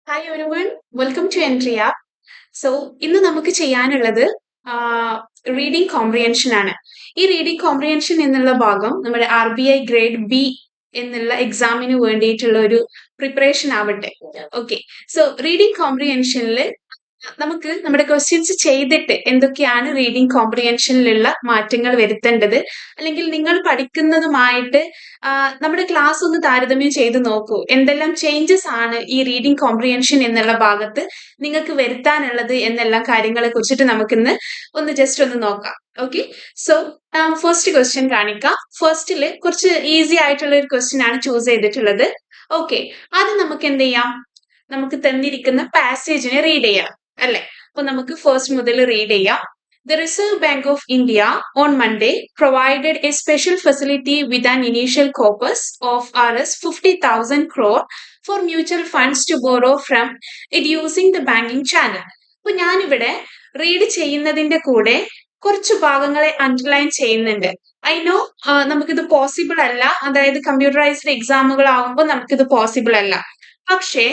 Hi everyone, welcome to Entri App. So, ഇന്ന് നമുക്ക് ചെയ്യാനുള്ളത് റീഡിംഗ് കോംപ്രിഹെൻഷൻ ആണ്. ഈ റീഡിംഗ് കോംപ്രിഹെൻഷൻ എന്നുള്ള ഭാഗം നമ്മുടെ RBI ഗ്രേഡ് ബി എന്നുള്ള എക്സാമിന് വേണ്ടിയിട്ടുള്ള ഒരു പ്രിപ്പറേഷൻ ആവട്ടെ. ഓക്കെ, സോ റീഡിംഗ് കോംപ്രിഹെൻഷനിൽ നമുക്ക് നമ്മുടെ ക്വസ്റ്റ്യൻസ് ചെയ്തിട്ട് എന്തൊക്കെയാണ് റീഡിംഗ് കോംപ്രിഹെൻഷനിലുള്ള മാറ്റങ്ങൾ വരുത്തേണ്ടത്, അല്ലെങ്കിൽ നിങ്ങൾ പഠിക്കുന്നതുമായിട്ട് നമ്മുടെ ക്ലാസ് ഒന്ന് താരതമ്യം ചെയ്ത് നോക്കൂ. എന്തെല്ലാം ചേഞ്ചസ് ആണ് ഈ റീഡിംഗ് കോംപ്രിഹെൻഷൻ എന്നുള്ള ഭാഗത്ത് നിങ്ങൾക്ക് വരുത്താനുള്ളത് എന്നെല്ലാം കാര്യങ്ങളെ കുറിച്ചിട്ട് നമുക്കിന്ന് ജസ്റ്റ് ഒന്ന് നോക്കാം. ഓക്കെ, സോ ഫസ്റ്റ് ക്വസ്റ്റ്യൻ കാണിക്കാം. ഫസ്റ്റില് കുറച്ച് ഈസി ആയിട്ടുള്ള ഒരു ക്വസ്റ്റ്യൻ ആണ് ചൂസ് ചെയ്തിട്ടുള്ളത്. ഓക്കെ, അത് നമുക്ക് എന്ത് ചെയ്യാം, നമുക്ക് തന്നിരിക്കുന്ന പാസേജിനെ റീഡ് ചെയ്യാം അല്ലെ. അപ്പൊ നമുക്ക് ഫസ്റ്റ് മുതൽ റീഡ് ചെയ്യാം. The Reserve Bank of India on Monday provided a special facility with an initial corpus of Rs 50,000 crore for mutual funds to borrow from it using the banking channel. അപ്പൊ ഞാനിവിടെ read ചെയ്യുന്നതിന്റെ കൂടെ കുറച്ച് ഭാഗങ്ങളെ underline ചെയ്യുന്നുണ്ട്. I know നമുക്കിത് possible അല്ല, അതായത് കമ്പ്യൂട്ടറൈസ്ഡ് എക്സാമുകൾ ആവുമ്പോൾ നമുക്കിത് പോസിബിൾ അല്ല. പക്ഷേ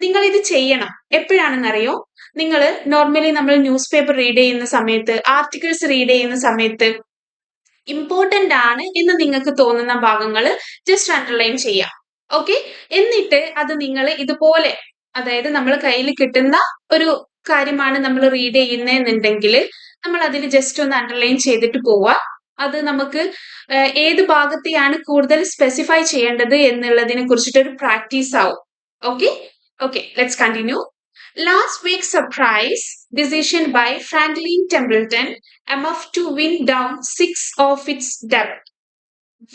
നിങ്ങൾ ഇത് ചെയ്യണം. എപ്പോഴാണെന്നറിയോ, നിങ്ങൾ നോർമലി നമ്മൾ ന്യൂസ് പേപ്പർ റീഡ് ചെയ്യുന്ന സമയത്ത്, ആർട്ടിക്കിൾസ് റീഡ് ചെയ്യുന്ന സമയത്ത് ഇമ്പോർട്ടന്റ് ആണ് എന്ന് നിങ്ങൾക്ക് തോന്നുന്ന ഭാഗങ്ങൾ ജസ്റ്റ് അണ്ടർലൈൻ ചെയ്യാം. ഓക്കെ, എന്നിട്ട് അത് നിങ്ങൾ ഇതുപോലെ, അതായത് നമ്മൾ കയ്യിൽ കിട്ടുന്ന ഒരു കാര്യമാണ് നമ്മൾ റീഡ് ചെയ്യുന്നതെന്നുണ്ടെങ്കിൽ നമ്മൾ അതിൽ ജസ്റ്റ് ഒന്ന് അണ്ടർലൈൻ ചെയ്തിട്ട് പോവുക. അത് നമുക്ക് ഏത് ഭാഗത്തെയാണ് കൂടുതൽ സ്പെസിഫൈ ചെയ്യേണ്ടത് എന്നുള്ളതിനെ കുറിച്ചിട്ടൊരു പ്രാക്ടീസ് ആവും. Okay, let's continue. Last week's surprise decision by Franklin Templeton enough to win down 6 of its debt.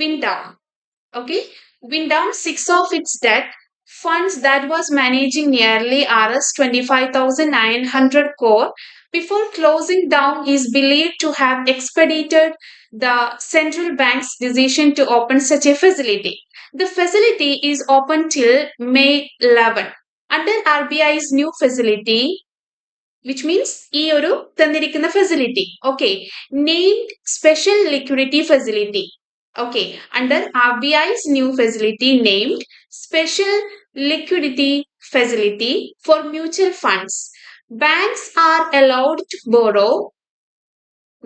Win down 6 of its debt funds that was managing nearly Rs 25,900 crore before closing down is believed to have expedited the central bank's decision to open such a facility. The facility is open till May 11. Under RBI's new facility, which means ഈ ഒരു തന്നിരിക്കുന്ന facility, okay, named special liquidity facility. Okay, under RBI's new facility named special liquidity facility for mutual funds, banks are allowed to borrow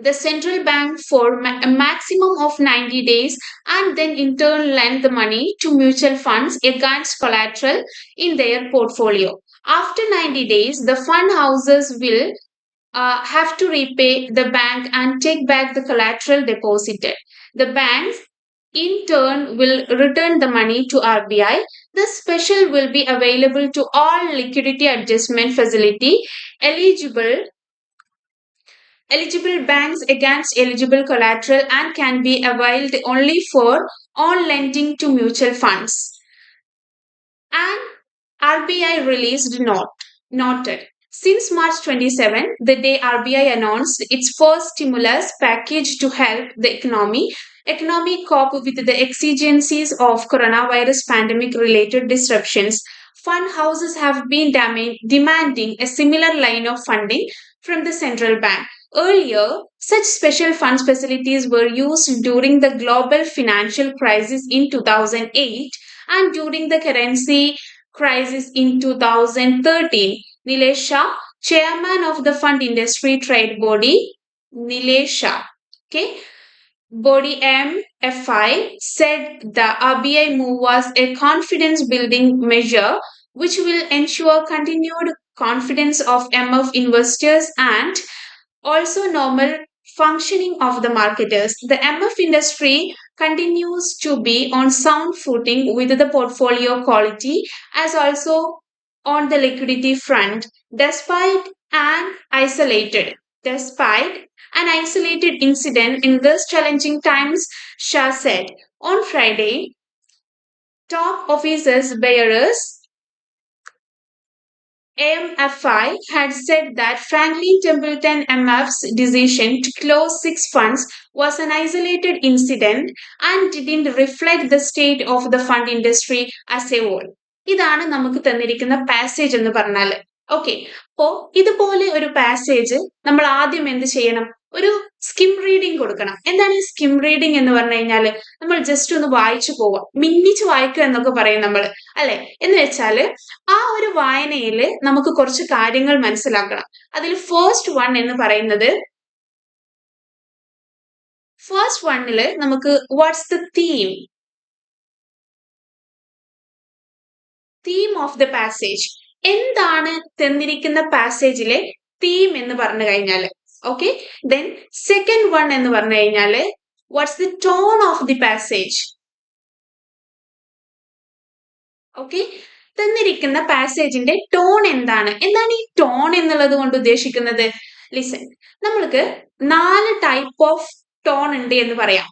the central bank for a maximum of 90 days and then in turn lend the money to mutual funds against collateral in their portfolio. After 90 days, the fund houses will have to repay the bank and take back the collateral deposited. The banks in turn will return the money to RBI. The special will be available to all liquidity adjustment facility eligible banks against eligible collateral and can be availed only for on lending to mutual funds. And RBI released noted. Since March 27, the day RBI announced its first stimulus package to help the economy cope with the exigencies of coronavirus pandemic related disruptions, fund houses have been demanding a similar line of funding from the central bank. Earlier, such special funds facilities were used during the global financial crisis in 2008 and during the currency crisis in 2013. Nilesh Shah, chairman of the fund industry trade body, Nilesh Shah, okay, body MFI, said the RBI move was a confidence building measure which will ensure continued confidence of MF investors and also normal functioning of the marketers. The MF industry continues to be on sound footing with the portfolio quality as also on the liquidity front, despite an isolated incident in these challenging times, Shah said. On Friday, top officers bearers AMFI had said that Franklin Templeton MF's decision to close 6 funds was an isolated incident and didn't reflect the state of the fund industry as a whole. ഇതാണ് നമുക്ക് തന്നിരിക്കുന്ന passage എന്ന് പറഞ്ഞാൽ. Okay, അപ്പോ ഇതുപോലെ ഒരു passage നമ്മൾ ആദ്യം എന്ത് ചെയ്യണം? ഒരു സ്കിം റീഡിംഗ് കൊടുക്കണം. എന്താണ് ഈ സ്കിം റീഡിംഗ് എന്ന് പറഞ്ഞു കഴിഞ്ഞാല് നമ്മൾ ജസ്റ്റ് ഒന്ന് വായിച്ചു പോവാം, മിന്നിച്ച് വായിക്കുക എന്നൊക്കെ പറയും നമ്മൾ, അല്ലെ? എന്ന് വെച്ചാല് ആ ഒരു വായനയില് നമുക്ക് കുറച്ച് കാര്യങ്ങൾ മനസ്സിലാക്കണം. അതിൽ ഫസ്റ്റ് വണ്ണില് നമുക്ക് what's the theme of the passage, എന്താണ് തന്നിരിക്കുന്ന പാസേജിലെ തീം എന്ന് പറഞ്ഞു കഴിഞ്ഞാല്. ഓക്കെ, ദെൻ സെക്കൻഡ് വൺ എന്ന് പറഞ്ഞു കഴിഞ്ഞാല് what's the tone of the passage. Okay, തന്നിരിക്കുന്ന പാസേജിന്റെ ടോൺ എന്താണ്? എന്താണ് ഈ ടോൺ എന്നുള്ളത് കൊണ്ട് ഉദ്ദേശിക്കുന്നത്? ലിസൺ, നമ്മൾക്ക് 4 ടൈപ്പ് ഓഫ് ടോൺ ഉണ്ട് എന്ന് പറയാം.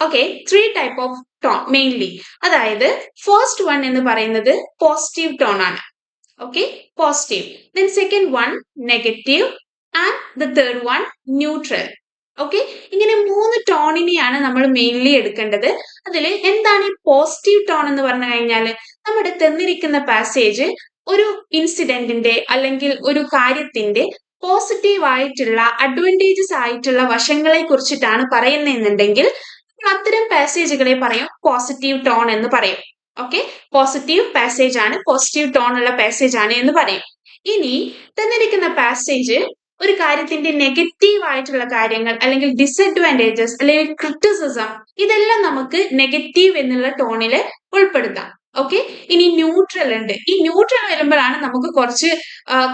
Okay, 3 type of tone mainly. അതായത് ഫസ്റ്റ് വൺ എന്ന് പറയുന്നത് പോസിറ്റീവ് ടോൺ ആണ്. Okay, positive. Then second one negative and the third one neutral. Okay, ഇങ്ങനെ 3 ടോണിനെയാണ് നമ്മൾ മെയിൻലി എടുക്കേണ്ടത്. അതിൽ എന്താണ് ഈ പോസിറ്റീവ് ടോൺ എന്ന് പറഞ്ഞു കഴിഞ്ഞാൽ നമ്മുടെ തന്നിരിക്കുന്ന പാസേജ് ഒരു ഇൻസിഡന്റിന്റെ അല്ലെങ്കിൽ ഒരു കാര്യത്തിന്റെ പോസിറ്റീവ് ആയിട്ടുള്ള അഡ്വാൻറ്റേജസ് ആയിട്ടുള്ള വശങ്ങളെ കുറിച്ചിട്ടാണ് പറയുന്നതെന്നുണ്ടെങ്കിൽ അത്തരം പാസേജുകളെ പറയും പോസിറ്റീവ് ടോൺ എന്ന് പറയും. ഓക്കെ, പോസിറ്റീവ് പാസേജ് ആണ്, പോസിറ്റീവ് ടോൺ ഉള്ള പാസേജ് ആണ് എന്ന് പറയും. ഇനി തന്നിരിക്കുന്ന പാസേജ് ഒരു കാര്യത്തിന്റെ നെഗറ്റീവ് ആയിട്ടുള്ള കാര്യങ്ങൾ അല്ലെങ്കിൽ ഡിസഡ്വാൻറ്റേജസ് അല്ലെങ്കിൽ ക്രിറ്റിസിസം, ഇതെല്ലാം നമുക്ക് നെഗറ്റീവ് എന്നുള്ള ടോണില് ഉൾപ്പെടുത്താം. ഓക്കെ, ഇനി ന്യൂട്രൽ ഉണ്ട്. ഈ ന്യൂട്രൽ വരുമ്പോഴാണ് നമുക്ക് കുറച്ച്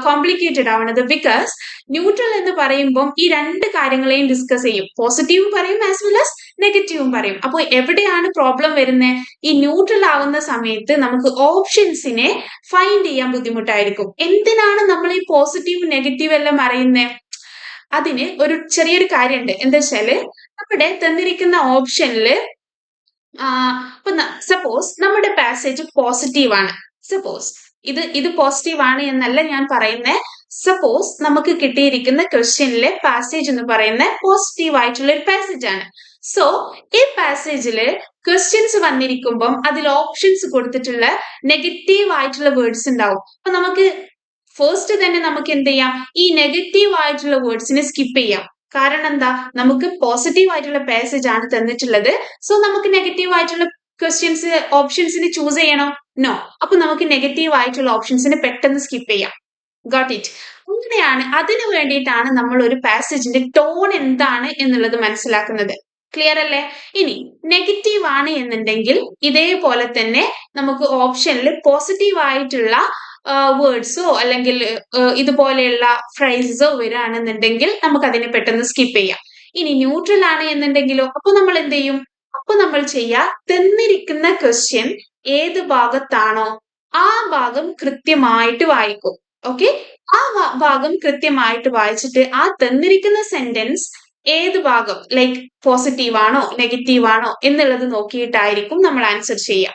കോംപ്ലിക്കേറ്റഡ് ആവുന്നത്. ബിക്കോസ് ന്യൂട്രൽ എന്ന് പറയുമ്പോൾ ഈ 2 കാര്യങ്ങളെയും ഡിസ്കസ് ചെയ്യും, പോസിറ്റീവും പറയും ആസ് വെൽ ആസ് നെഗറ്റീവും പറയും. അപ്പോൾ എവിടെയാണ് പ്രോബ്ലം വരുന്നത്? ഈ ന്യൂട്രൽ ആവുന്ന സമയത്ത് നമുക്ക് ഓപ്ഷൻസിനെ ഫൈൻഡ് ചെയ്യാൻ ബുദ്ധിമുട്ടായിരിക്കും. എന്തിനാണ് നമ്മൾ ഈ പോസിറ്റീവ് നെഗറ്റീവ് എല്ലാം അറിയുന്നത്? അതിന് ഒരു ചെറിയൊരു കാര്യമുണ്ട്. എന്താ വെച്ചാല് നമ്മുടെ തന്നിരിക്കുന്ന ഓപ്ഷനില് സപ്പോസ് നമ്മുടെ പാസേജ് പോസിറ്റീവ് ആണ്. സപ്പോസ് ഇത് പോസിറ്റീവ് ആണ് എന്നല്ല ഞാൻ പറയുന്നത്. സപ്പോസ് നമുക്ക് കിട്ടിയിരിക്കുന്ന ക്വസ്റ്റ്യനിലെ പാസേജ് എന്ന് പറയുന്ന പോസിറ്റീവ് ആയിട്ടുള്ള ഒരു പാസേജ് ആണ്. സോ ഈ പാസേജില് ക്വസ്റ്റ്യൻസ് വന്നിരിക്കുമ്പം അതിൽ ഓപ്ഷൻസ് കൊടുത്തിട്ടുള്ള നെഗറ്റീവ് ആയിട്ടുള്ള വേർഡ്സ് ഉണ്ടാവും. അപ്പൊ നമുക്ക് ഫസ്റ്റ് തന്നെ നമുക്ക് എന്ത് ചെയ്യാം? ഈ നെഗറ്റീവ് ആയിട്ടുള്ള വേർഡ്സിനെ സ്കിപ്പ് ചെയ്യാം. കാരണം എന്താ? നമുക്ക് പോസിറ്റീവ് ആയിട്ടുള്ള പാസേജ് ആണ് തന്നിട്ടുള്ളത്. സോ നമുക്ക് നെഗറ്റീവ് ആയിട്ടുള്ള ക്വസ്റ്റ്യൻസ് ഓപ്ഷൻസിന് ചൂസ് ചെയ്യണം? നോ. അപ്പൊ നമുക്ക് നെഗറ്റീവ് ആയിട്ടുള്ള ഓപ്ഷൻസിന് പെട്ടെന്ന് സ്കിപ്പ് ചെയ്യാം. Got it? അങ്ങനെയാണ്, അതിനു വേണ്ടിയിട്ടാണ് നമ്മൾ ഒരു പാസേജിന്റെ ടോൺ എന്താണ് എന്നുള്ളത് മനസ്സിലാക്കുന്നത്. ക്ലിയർ അല്ലേ? ഇനി നെഗറ്റീവ് ആണ് എന്നുണ്ടെങ്കിൽ ഇതേപോലെ തന്നെ നമുക്ക് ഓപ്ഷനിൽ പോസിറ്റീവ് ആയിട്ടുള്ള വേർഡ്സോ അല്ലെങ്കിൽ ഇതുപോലെയുള്ള ഫ്രൈസോ വരികയാണെന്നുണ്ടെങ്കിൽ നമുക്ക് അതിനെ പെട്ടെന്ന് സ്കിപ്പ് ചെയ്യാം. ഇനി ന്യൂട്രൽ ആണ് എന്നുണ്ടെങ്കിലോ, അപ്പൊ നമ്മൾ എന്ത് ചെയ്യും? അപ്പൊ നമ്മൾ തന്നിരിക്കുന്ന ക്വസ്റ്റ്യൻ ഏത് ഭാഗത്താണോ ആ ഭാഗം കൃത്യമായിട്ട് വായിക്കും. ഓക്കെ, ആ ഭാഗം കൃത്യമായിട്ട് വായിച്ചിട്ട് ആ തന്നിരിക്കുന്ന സെന്റൻസ് ഏത് ഭാഗം ലൈക്ക് പോസിറ്റീവ് ആണോ നെഗറ്റീവ് ആണോ എന്നുള്ളത് നോക്കിയിട്ടായിരിക്കും നമ്മൾ ആൻസർ ചെയ്യുക.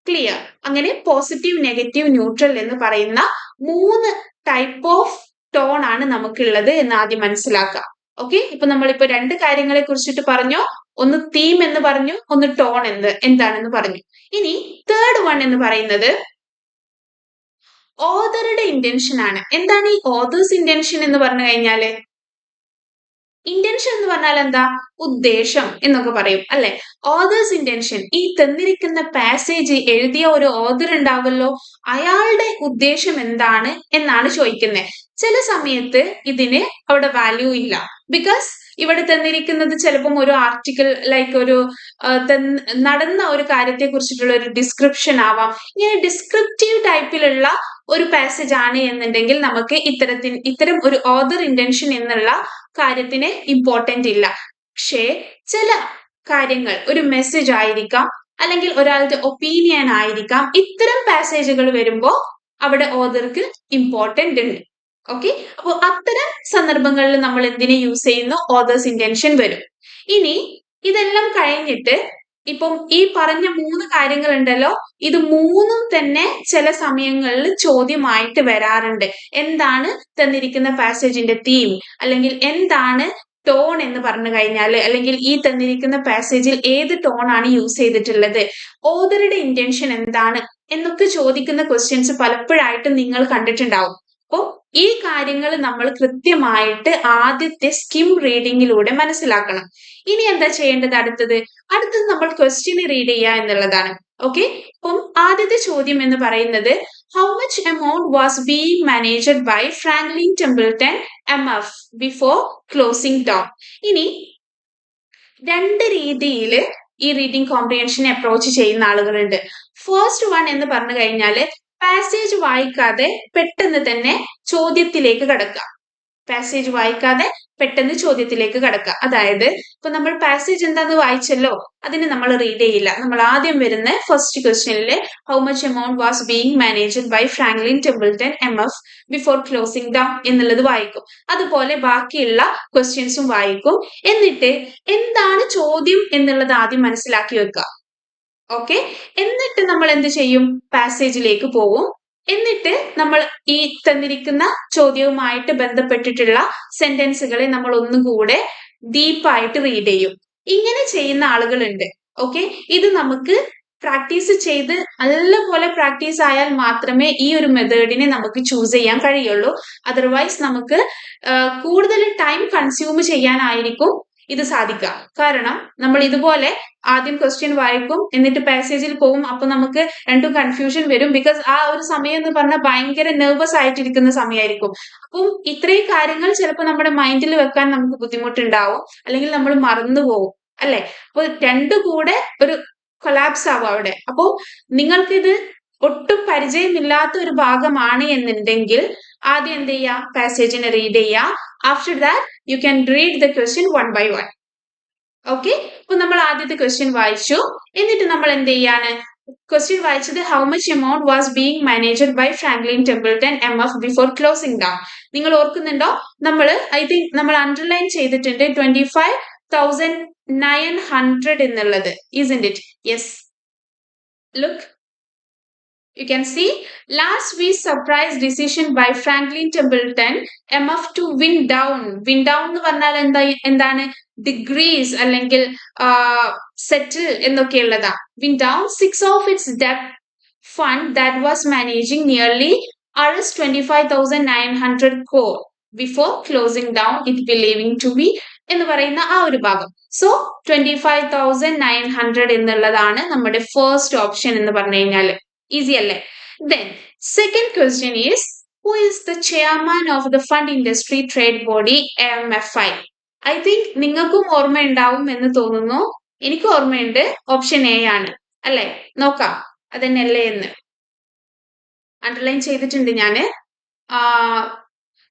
ക്ലിയർ? അങ്ങനെ പോസിറ്റീവ്, നെഗറ്റീവ്, ന്യൂട്രൽ എന്ന് പറയുന്ന 3 ടൈപ്പ് ഓഫ് ടോൺ ആണ് നമുക്കുള്ളത് എന്ന് ആദ്യം മനസ്സിലാക്കുക. ഓക്കെ, ഇപ്പൊ നമ്മളിപ്പോ 2 കാര്യങ്ങളെ കുറിച്ചിട്ട് പറഞ്ഞു. ഒന്ന് തീം എന്ന് പറഞ്ഞു, ഒന്ന് ടോൺ എന്താണെന്ന് പറഞ്ഞു. ഇനി തേർഡ് വൺ എന്ന് പറയുന്നത് ഓതറുടെ ഇന്റൻഷൻ ആണ്. എന്താണ് ഈ ഓതേഴ്സ് ഇന്റൻഷൻ എന്ന് പറഞ്ഞു കഴിഞ്ഞാല്? ഇന്റൻഷൻ എന്ന് പറഞ്ഞാൽ എന്താ? ഉദ്ദേശം എന്നൊക്കെ പറയും, അല്ലെ? ഓതേഴ്സ് ഇന്റൻഷൻ, ഈ തന്നിരിക്കുന്ന പാസേജ് എഴുതിയ ഒരു ഓതർ ഉണ്ടാവല്ലോ, അയാളുടെ ഉദ്ദേശം എന്താണ് എന്നാണ് ചോദിക്കുന്നത്. ചില സമയത്ത് ഇതിന് അവിടെ വാല്യൂ ഇല്ല. ബിക്കോസ് ഇവിടെ തന്നിരിക്കുന്നത് ചിലപ്പം ഒരു ആർട്ടിക്കിൾ ലൈക്ക് ഒരു നടന്ന ഒരു കാര്യത്തെ കുറിച്ചിട്ടുള്ള ഒരു ഡിസ്ക്രിപ്ഷൻ ആവാം. ഇങ്ങനെ ഡിസ്ക്രിപ്റ്റീവ് ടൈപ്പിലുള്ള ഒരു പാസേജ് ആണ് എന്നുണ്ടെങ്കിൽ നമുക്ക് ഇത്തരം ഒരു ഓതർ ഇന്റൻഷൻ എന്നുള്ള കാര്യത്തിന് ഇമ്പോർട്ടന്റ് ഇല്ല. പക്ഷേ ചില കാര്യങ്ങൾ ഒരു മെസ്സേജ് ആയിരിക്കാം അല്ലെങ്കിൽ ഒരാളുടെ ഒപ്പീനിയൻ ആയിരിക്കാം, ഇത്തരം പാസേജുകൾ വരുമ്പോൾ അവിടെ ഓതർക്ക് ഇമ്പോർട്ടന്റ് ഉണ്ട്. ഓക്കെ, അപ്പോൾ അത്തരം സന്ദർഭങ്ങളിൽ നമ്മൾ എന്തിനെ യൂസ് ചെയ്യുന്നു? ഓതേഴ്സ് ഇന്റൻഷൻ വരും. ഇനി ഇതെല്ലാം കഴിഞ്ഞിട്ട് ഇപ്പം ഈ പറഞ്ഞ 3 കാര്യങ്ങൾ ഉണ്ടല്ലോ, ഇത് 3ഉം തന്നെ ചില സമയങ്ങളിൽ ചോദ്യമായിട്ട് വരാറുണ്ട്. എന്താണ് തന്നിരിക്കുന്ന പാസേജിന്റെ തീം, അല്ലെങ്കിൽ എന്താണ് ടോൺ എന്ന് പറഞ്ഞു കഴിഞ്ഞാല്, അല്ലെങ്കിൽ ഈ തന്നിരിക്കുന്ന പാസേജിൽ ഏത് ടോൺ ആണ് യൂസ് ചെയ്തിട്ടുള്ളത്, ഓതറുടെ ഇന്റൻഷൻ എന്താണ് എന്നൊക്കെ ചോദിക്കുന്ന ക്വസ്റ്റ്യൻസ് പലപ്പോഴായിട്ടും നിങ്ങൾ കണ്ടിട്ടുണ്ടാവും. അപ്പോൾ ഈ കാര്യങ്ങൾ നമ്മൾ കൃത്യമായിട്ട് ആദ്യത്തെ സ്കിം റീഡിങ്ങിലൂടെ മനസ്സിലാക്കണം. ഇനി എന്താ ചെയ്യേണ്ടത്? അടുത്തത് നമ്മൾ ക്വസ്റ്റ്യൻ റീഡ് ചെയ്യുക എന്നുള്ളതാണ്. ഓക്കെ, അപ്പം ആദ്യത്തെ ചോദ്യം എന്ന് പറയുന്നത് how much amount was being managed by Franklin Templeton MF before closing down. ഇനി രണ്ട് രീതിയിൽ ഈ റീഡിംഗ് കോംപ്രിഹെൻഷനെ അപ്രോച്ച് ചെയ്യുന്ന ആളുകളുണ്ട്. ഫസ്റ്റ് വൺ എന്ന് പറഞ്ഞു കഴിഞ്ഞാൽ പാസേജ് വായിക്കാതെ പെട്ടെന്ന് തന്നെ ചോദ്യത്തിലേക്ക് കടക്കുക. പാസേജ് വായിക്കാതെ പെട്ടെന്ന് ചോദ്യത്തിലേക്ക് കടക്കുക. അതായത് ഇപ്പൊ നമ്മൾ പാസേജ് എന്താന്ന് വായിച്ചല്ലോ, അതിന് നമ്മൾ റീഡ് ചെയ്യില്ല. നമ്മൾ ആദ്യം വരുന്ന ഫസ്റ്റ് ക്വസ്റ്റ്യനില് how much amount was being managed by Franklin Templeton MF before closing down എന്നുള്ളത് വായിക്കും. അതുപോലെ ബാക്കിയുള്ള ക്വസ്റ്റ്യൻസും വായിക്കും. എന്നിട്ട് എന്താണ് ചോദ്യം എന്നുള്ളത് ആദ്യം മനസ്സിലാക്കി വെക്കുക. ഓക്കെ, എന്നിട്ട് നമ്മൾ എന്ത് ചെയ്യും? പാസേജിലേക്ക് പോവും. എന്നിട്ട് നമ്മൾ ഈ തന്നിരിക്കുന്ന ചോദ്യവുമായിട്ട് ബന്ധപ്പെട്ടിട്ടുള്ള സെന്റൻസുകളെ നമ്മൾ ഒന്നുകൂടെ ഡീപ്പായിട്ട് റീഡ് ചെയ്യും. ഇങ്ങനെ ചെയ്യുന്ന ആളുകളുണ്ട്. ഓക്കെ, ഇത് നമുക്ക് പ്രാക്ടീസ് ചെയ്ത് നല്ലപോലെ പ്രാക്ടീസ് ആയാൽ മാത്രമേ ഈ ഒരു മെത്തേഡിനെ നമുക്ക് ചൂസ് ചെയ്യാൻ കഴിയുള്ളൂ. അതർവൈസ് നമുക്ക് കൂടുതൽ ടൈം കൺസ്യൂം ചെയ്യാനായിരിക്കും ഇത് സാധിക്കുക. കാരണം നമ്മൾ ഇതുപോലെ ആദ്യം ക്വസ്റ്റ്യൻ വായിക്കും, എന്നിട്ട് പാസേജിൽ പോകും. അപ്പൊ നമുക്ക് രണ്ടും കൺഫ്യൂഷൻ വരും. ബിക്കോസ് ആ ഒരു സമയം എന്ന് പറഞ്ഞാൽ ഭയങ്കര നെർവസ് ആയിട്ടിരിക്കുന്ന സമയമായിരിക്കും. അപ്പം ഇത്രയും കാര്യങ്ങൾ ചിലപ്പോൾ നമ്മുടെ മൈൻഡിൽ വെക്കാൻ നമുക്ക് ബുദ്ധിമുട്ടുണ്ടാവും, അല്ലെങ്കിൽ നമ്മൾ മറന്നു പോകും, അല്ലെ? അപ്പൊ രണ്ടു കൂടെ ഒരു കൊളാപ്സ് ആവും അവിടെ. അപ്പോ നിങ്ങൾക്കിത് ഒട്ടും പരിചയമില്ലാത്ത ഒരു ഭാഗമാണ് എന്നുണ്ടെങ്കിൽ ആദ്യം എന്ത് ചെയ്യുക? പാസേജിനെ റീഡ് ചെയ്യുക. After that you can read the question one by one. Okay, അപ്പൊ നമ്മൾ ആദ്യത്തെ ക്വസ്റ്റ്യൻ വായിച്ചു. എന്നിട്ട് നമ്മൾ എന്ത് ചെയ്യാണ്? ക്വസ്റ്റ്യൻ വായിച്ചത് how much amount was being managed by Franklin Templeton MF before closing down. നിങ്ങൾ ഓർക്കുന്നുണ്ടോ? ഐ തിങ്ക് നമ്മൾ അണ്ടർലൈൻ ചെയ്തിട്ടുണ്ട് 25,900 എന്നുള്ളത്. Isn't it? Yes. Look. You can see last week's surprise decision by Franklin Templeton MF to win down. Win down എന്ന് പറഞ്ഞാൽ എന്താണ്? Degrees അല്ലെങ്കിൽ സെറ്റിൽ എന്നൊക്കെയുള്ളതാ. Win down 6 of its debt fund that was managing nearly Rs 25,900 crore before closing down it believing to be എന്ന് പറയുന്ന ആ ഒരു ഭാഗം. So 25,900 എന്നുള്ളതാണ് നമ്മുടെ ഫസ്റ്റ് ഓപ്ഷൻ എന്ന് പറഞ്ഞു കഴിഞ്ഞാൽ. ഈസി അല്ലേ? Then second question is who is the chairman of the fund industry trade body MFI? I think നിങ്ങൾക്കും ഓർമ്മയുണ്ടാവും എന്ന് തോന്നുന്നു. എനിക്ക് ഓർമ്മയുണ്ട്. ഓപ്ഷൻ എ ആണ്, അല്ലെ? നോക്കാം അതെന്നല്ലേ എന്ന്. അണ്ടർലൈൻ ചെയ്തിട്ടുണ്ട് ഞാന്.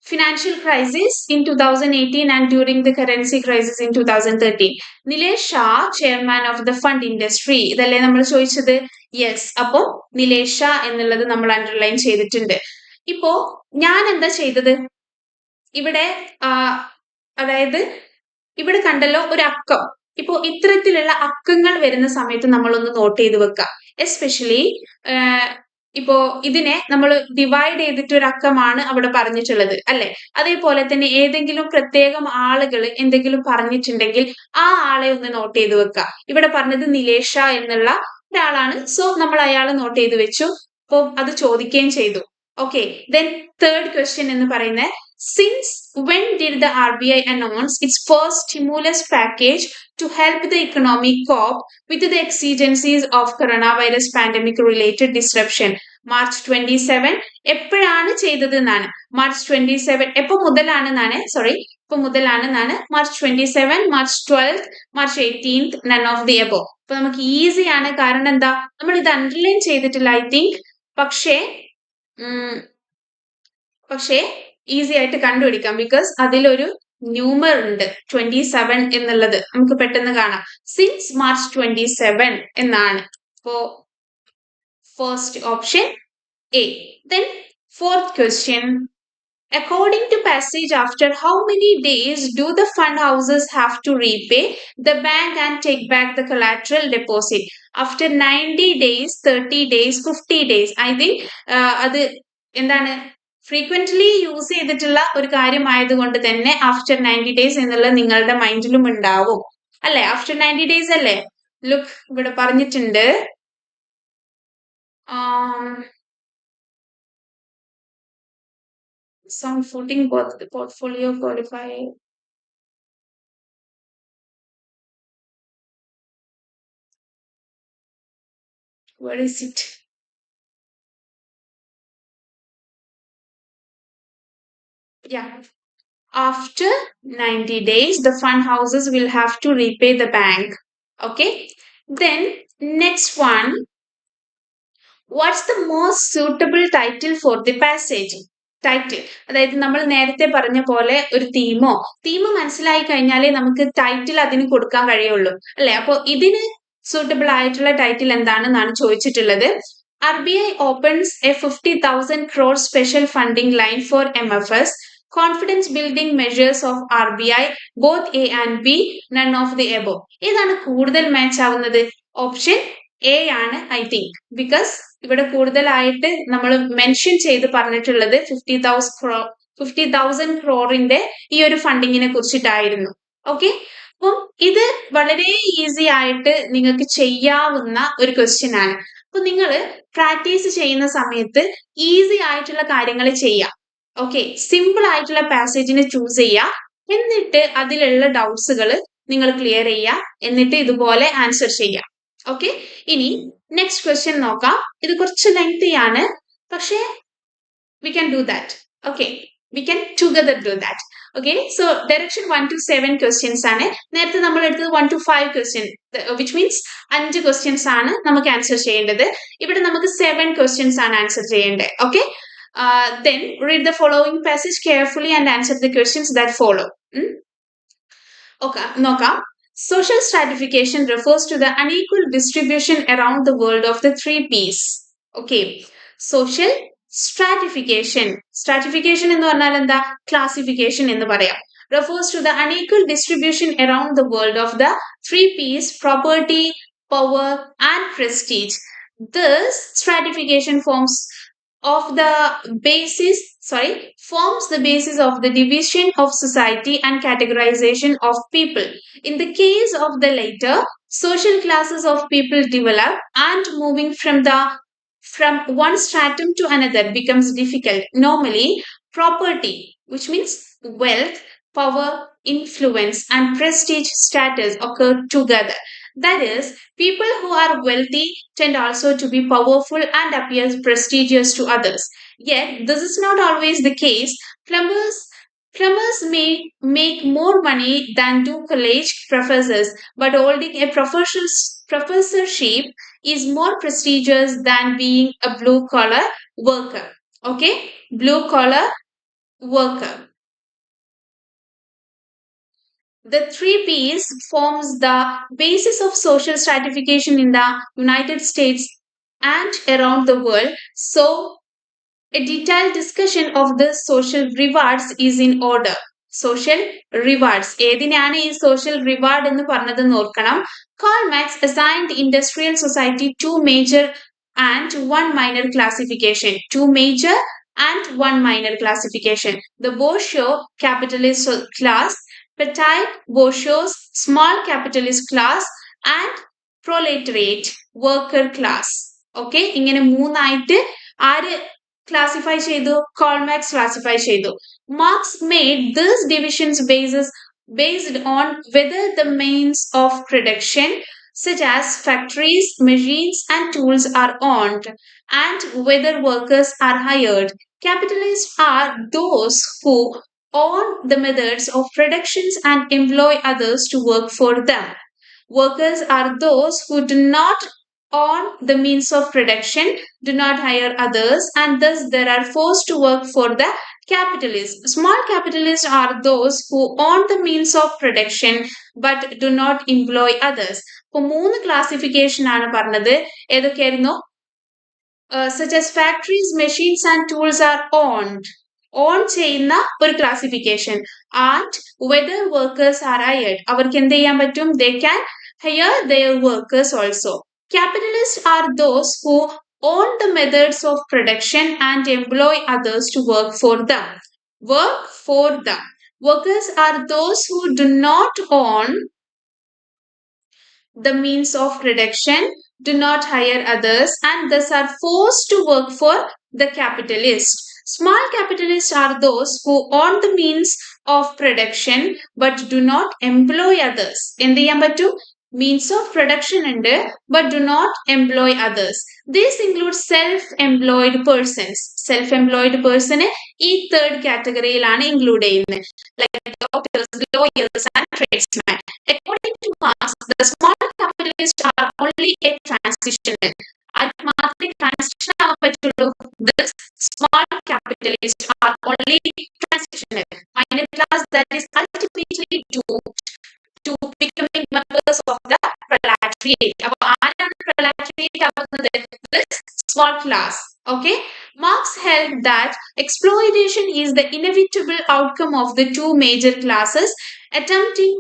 Financial crisis in 2018 and during the currency crisis in 2013. Nilesh Shah, chairman of the fund industry. ഇതല്ലേ നമ്മൾ ചോദിച്ചത്? യെസ്. അപ്പോ നിലേഷ് ഷാ എന്നുള്ളത് നമ്മൾ അണ്ടർലൈൻ ചെയ്തിട്ടുണ്ട്. ഇപ്പോ ഞാൻ എന്താ ചെയ്തത്? ഇവിടെ അതായത് ഇവിടെ കണ്ടല്ലോ ഒരു അക്കം. ഇപ്പോ ഇത്തരത്തിലുള്ള അക്കങ്ങൾ വരുന്ന സമയത്ത് നമ്മളൊന്ന് നോട്ട് ചെയ്ത് വെക്കുക. എസ്പെഷ്യലി ഇപ്പോ ഇതിനെ നമ്മൾ ഡിവൈഡ് ചെയ്തിട്ട് ഒരു അക്കമാണ് അവിടെ പറഞ്ഞിട്ടുള്ളത്, അല്ലെ? അതേപോലെ തന്നെ ഏതെങ്കിലും പ്രത്യേകം ആളുകൾ എന്തെങ്കിലും പറഞ്ഞിട്ടുണ്ടെങ്കിൽ ആ ആളെ ഒന്ന് നോട്ട് ചെയ്ത് വെക്കുക. ഇവിടെ പറഞ്ഞത് നിലേഷ എന്നുള്ള ഒരാളാണ്. സോ നമ്മൾ അയാളെ നോട്ട് ചെയ്ത് വെച്ചു. അപ്പൊ അത് ചോദിക്കുകയും ചെയ്തു. ഓക്കെ, ദെൻ തേർഡ് ക്വസ്റ്റ്യൻ എന്ന് പറയുന്നത് since when did the RBI announce its first stimulus package to help the economy cope with the exigencies of coronavirus pandemic related disruption? March 27. എപ്പോഴാണ് ചെയ്തത് എന്നാണ്. March 27 എപ്പോ മുതലാണെന്നാണ്. ഇപ്പൊ മുതലാണെന്നാണ്. March 27, March 12th, March 18th, none of the above. അപ്പൊ നമുക്ക് easy ആണ്. കാരണം എന്താ? നമ്മൾ ഇത് അണ്ടർലൈൻ ചെയ്തിട്ടില്ല ഐ തിങ്ക്. പക്ഷേ ഈസി ആയിട്ട് കണ്ടുപിടിക്കാം. ബിക്കോസ് അതിലൊരു ന്യൂമർ ഉണ്ട് 27 എന്നുള്ളത് നമുക്ക് പെട്ടെന്ന് കാണാം. സിൻസ് March 27 എന്നാണ്. അപ്പോ first option A. Then fourth question. According to passage, after how many days do the fund houses have to repay the bank and take back the collateral deposit? After 90 days, 30 days, 50 days. I think അത് എന്താണ് frequently use ചെയ്തിട്ടുള്ള ഒരു കാര്യമായതുകൊണ്ട് തന്നെ after 90 days എന്നുള്ള നിങ്ങളുടെ മൈൻഡിലും ഉണ്ടാവും, അല്ലെ? After 90 days അല്ലേ? ലുക്ക്, ഇവിടെ പറഞ്ഞിട്ടുണ്ട് some footing both the portfolio qualify. Where is it? Yeah. After 90 days, the fund houses will have to repay the bank. Okay. Then next one, what's the most suitable title for the passage? Title അതായത് നമ്മൾ നേരത്തെ പറഞ്ഞ പോലെ ഒരു theme മനസ്സിലായി കഴിഞ്ഞാലേ നമുക്ക് title അതിന് കൊടുക്കാൻ കഴിയുള്ളൂ അല്ലെ അപ്പൊ ഇതിന് സൂട്ടബിൾ ആയിട്ടുള്ള ടൈറ്റിൽ എന്താണെന്നാണ് ചോദിച്ചിട്ടുള്ളത് RBI opens a 50,000 crore special funding line for MFS confidence building measures of RBI both A and B none of the above ഏതാണ് കൂടുതൽ മാച്ച് ആവുന്നത് ഓപ്ഷൻ എ ആണ് ഐ തിങ്ക് ബിക്കോസ് ഇവിടെ കൂടുതലായിട്ട് നമ്മൾ മെൻഷൻ ചെയ്ത് പറഞ്ഞിട്ടുള്ളത് 50,000 ക്രോറിന്റെ ഈ ഒരു ഫണ്ടിങ്ങിനെ കുറിച്ചിട്ടായിരുന്നു ഓക്കെ അപ്പം ഇത് വളരെ ഈസി ആയിട്ട് നിങ്ങൾക്ക് ചെയ്യാവുന്ന ഒരു ക്വസ്റ്റ്യൻ ആണ് അപ്പൊ നിങ്ങൾ പ്രാക്ടീസ് ചെയ്യുന്ന സമയത്ത് ഈസി ആയിട്ടുള്ള കാര്യങ്ങൾ ചെയ്യാം ഓക്കെ സിമ്പിൾ ആയിട്ടുള്ള പാസേജിനെ ചൂസ് ചെയ്യുക എന്നിട്ട് അതിലുള്ള ഡൗട്ട്സുകൾ നിങ്ങൾ ക്ലിയർ ചെയ്യുക എന്നിട്ട് ഇതുപോലെ ആൻസർ ചെയ്യാം ഓക്കെ ഇനി നെക്സ്റ്റ് ക്വസ്റ്റ്യൻ നോക്കാം ഇത് കുറച്ച് ലെങ്തി ആണ് പക്ഷേ we can do that okay we can together do that okay so direction 1 to 7 questions ആണ് നേരത്തെ നമ്മൾ എടുത്തത് 1 to 5 question which means 5 questions ആണ് നമുക്ക് ആൻസർ ചെയ്യേണ്ടത് ഇവിടെ നമുക്ക് 7 questions ആണ് ആൻസർ ചെയ്യേണ്ടത് okay then read the following passage carefully and answer the questions that follow okay നോക്കാം social stratification refers to the unequal distribution around the world of the 3 P's okay social stratification എന്ന് പറഞ്ഞാൽ എന്താ classification എന്ന് പറയാം refers to the unequal distribution around the world of the 3 P's property power and prestige this stratification forms the basis of the division of society and categorization of people. In the case of the latter, social classes of people develop and moving from one stratum to another becomes difficult. Normally, property, which means wealth, power, influence, and prestige status occur together. That is, people who are wealthy tend also to be powerful and appear prestigious to others. Yet, this is not always the case. Plumbers may make more money than do college professors, but holding a professorship is more prestigious than being a blue collar worker. Okay? Blue collar worker. The 3 P's forms the basis of social stratification in the United States and around the world. So, a detailed discussion of the social rewards is in order. Social rewards. ഏതിനാണ് ഈ social reward എന്ന് പറഞ്ഞത് നോക്കണം. Karl Marx assigned industrial society 2 major and 1 minor classification. 2 major and 1 minor classification. The bourgeois capitalist class, petit bourgeois small capitalist class and proletariat worker class. Okay, ഇങ്ങനെ മൂന്നായിട്ട് ആര് classify ചെയ്തു Karl Marx classify ചെയ്തു Marx made these divisions based on whether the means of production such as factories, machines and tools are owned and whether workers are hired. Capitalists are those who own the methods of productions and employ others to work for them. Workers are those who do not own the means of production, do not hire others, and thus they are forced to work for the capitalists. Small capitalists are those who own the means of production but do not employ others. അപ്പോൾ 3 classification ആണ് പറഞ്ഞത് ഏതൊക്കെയായിരുന്നു such as factories, machines and tools are owned. Own ചെയ്യുന്ന ഒരു classification and whether workers are hired അവർക്ക് എന്ത് ചെയ്യാൻ പറ്റും they can hire their workers also capitalists are those who own the methods of production and employ others to work for them. Workers are those who do not own the means of production, do not hire others, and thus are forced to work for the capitalist. Small capitalists are those who own the means of production but do not employ others. എന്ത് ചെയ്യാൻ പറ്റും? Means of production ഉണ്ട് but do not employ others. This includes self-employed persons. Self-employed person ഈ third categoryയിലാണ് include ചെയ്യുന്നത്. Like doctors, lawyers and tradesmen. According to Marx, the small capitalists are only a transitional. Automatic transition ആവാൻ പറ്റുള്ളൂ. The small capitalists are only transitional. Minor class that is ultimately doomed to becoming members of the proletariat. അപ്പോൾ ആരാണ് proletariat ആവുന്നത്? This small class. Okay. Marx held that exploitation is the inevitable outcome of the two major classes attempting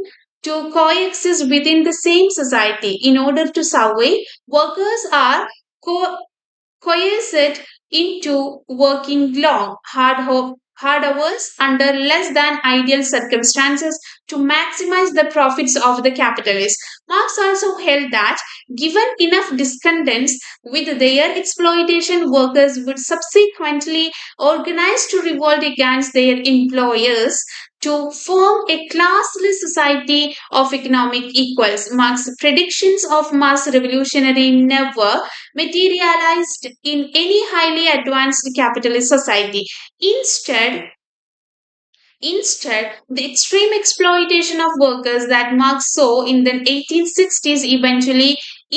to coexist within the same society. In order to survive, workers are coerced into working long, hard hours under less than ideal circumstances to maximize the profits of the capitalists. Marx also held that given enough discontents with their exploitation, workers would subsequently organize to revolt against their employers to form a classless society of economic equals. Marx's predictions of mass revolutionary never materialized in any highly advanced capitalist society. Instead, the extreme exploitation of workers that Marx saw in the 1860s eventually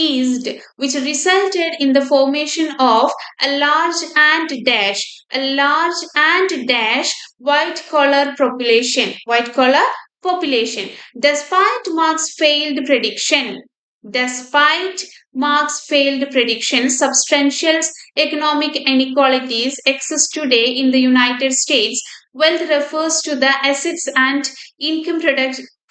eased, which resulted in the formation of a large and dash white-collar population. Despite Marx's failed prediction, substantial economic inequalities exist today in the United States. Wealth refers to the assets and income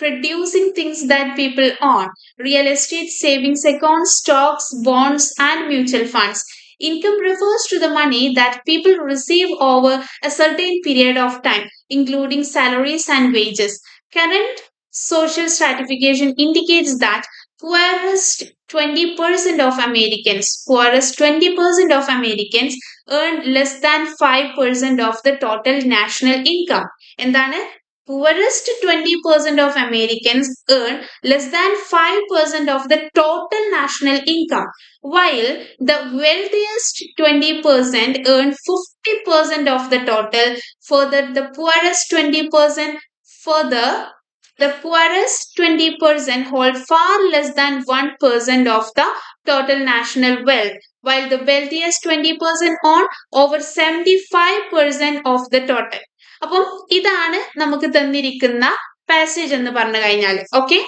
producing things that people own. Real estate, savings accounts, stocks, bonds, and mutual funds. Income refers to the money that people receive over a certain period of time, including salaries and wages. Current social stratification indicates that poorest 20% of Americans earn less than 5% of the total national income. എന്താണ്? Poorest 20% of Americans earn less than 5% of the total national income, while the wealthiest 20% earn 50% of the total. Further, the poorest 20% hold far less than 1% of the total national wealth, while the wealthiest 20% own over 75% of the total. അപ്പം ഇതാണ് നമുക്ക് തന്നിരിക്കുന്ന passage എന്ന് പറഞ്ഞു കഴിഞ്ഞാൽ. Okay,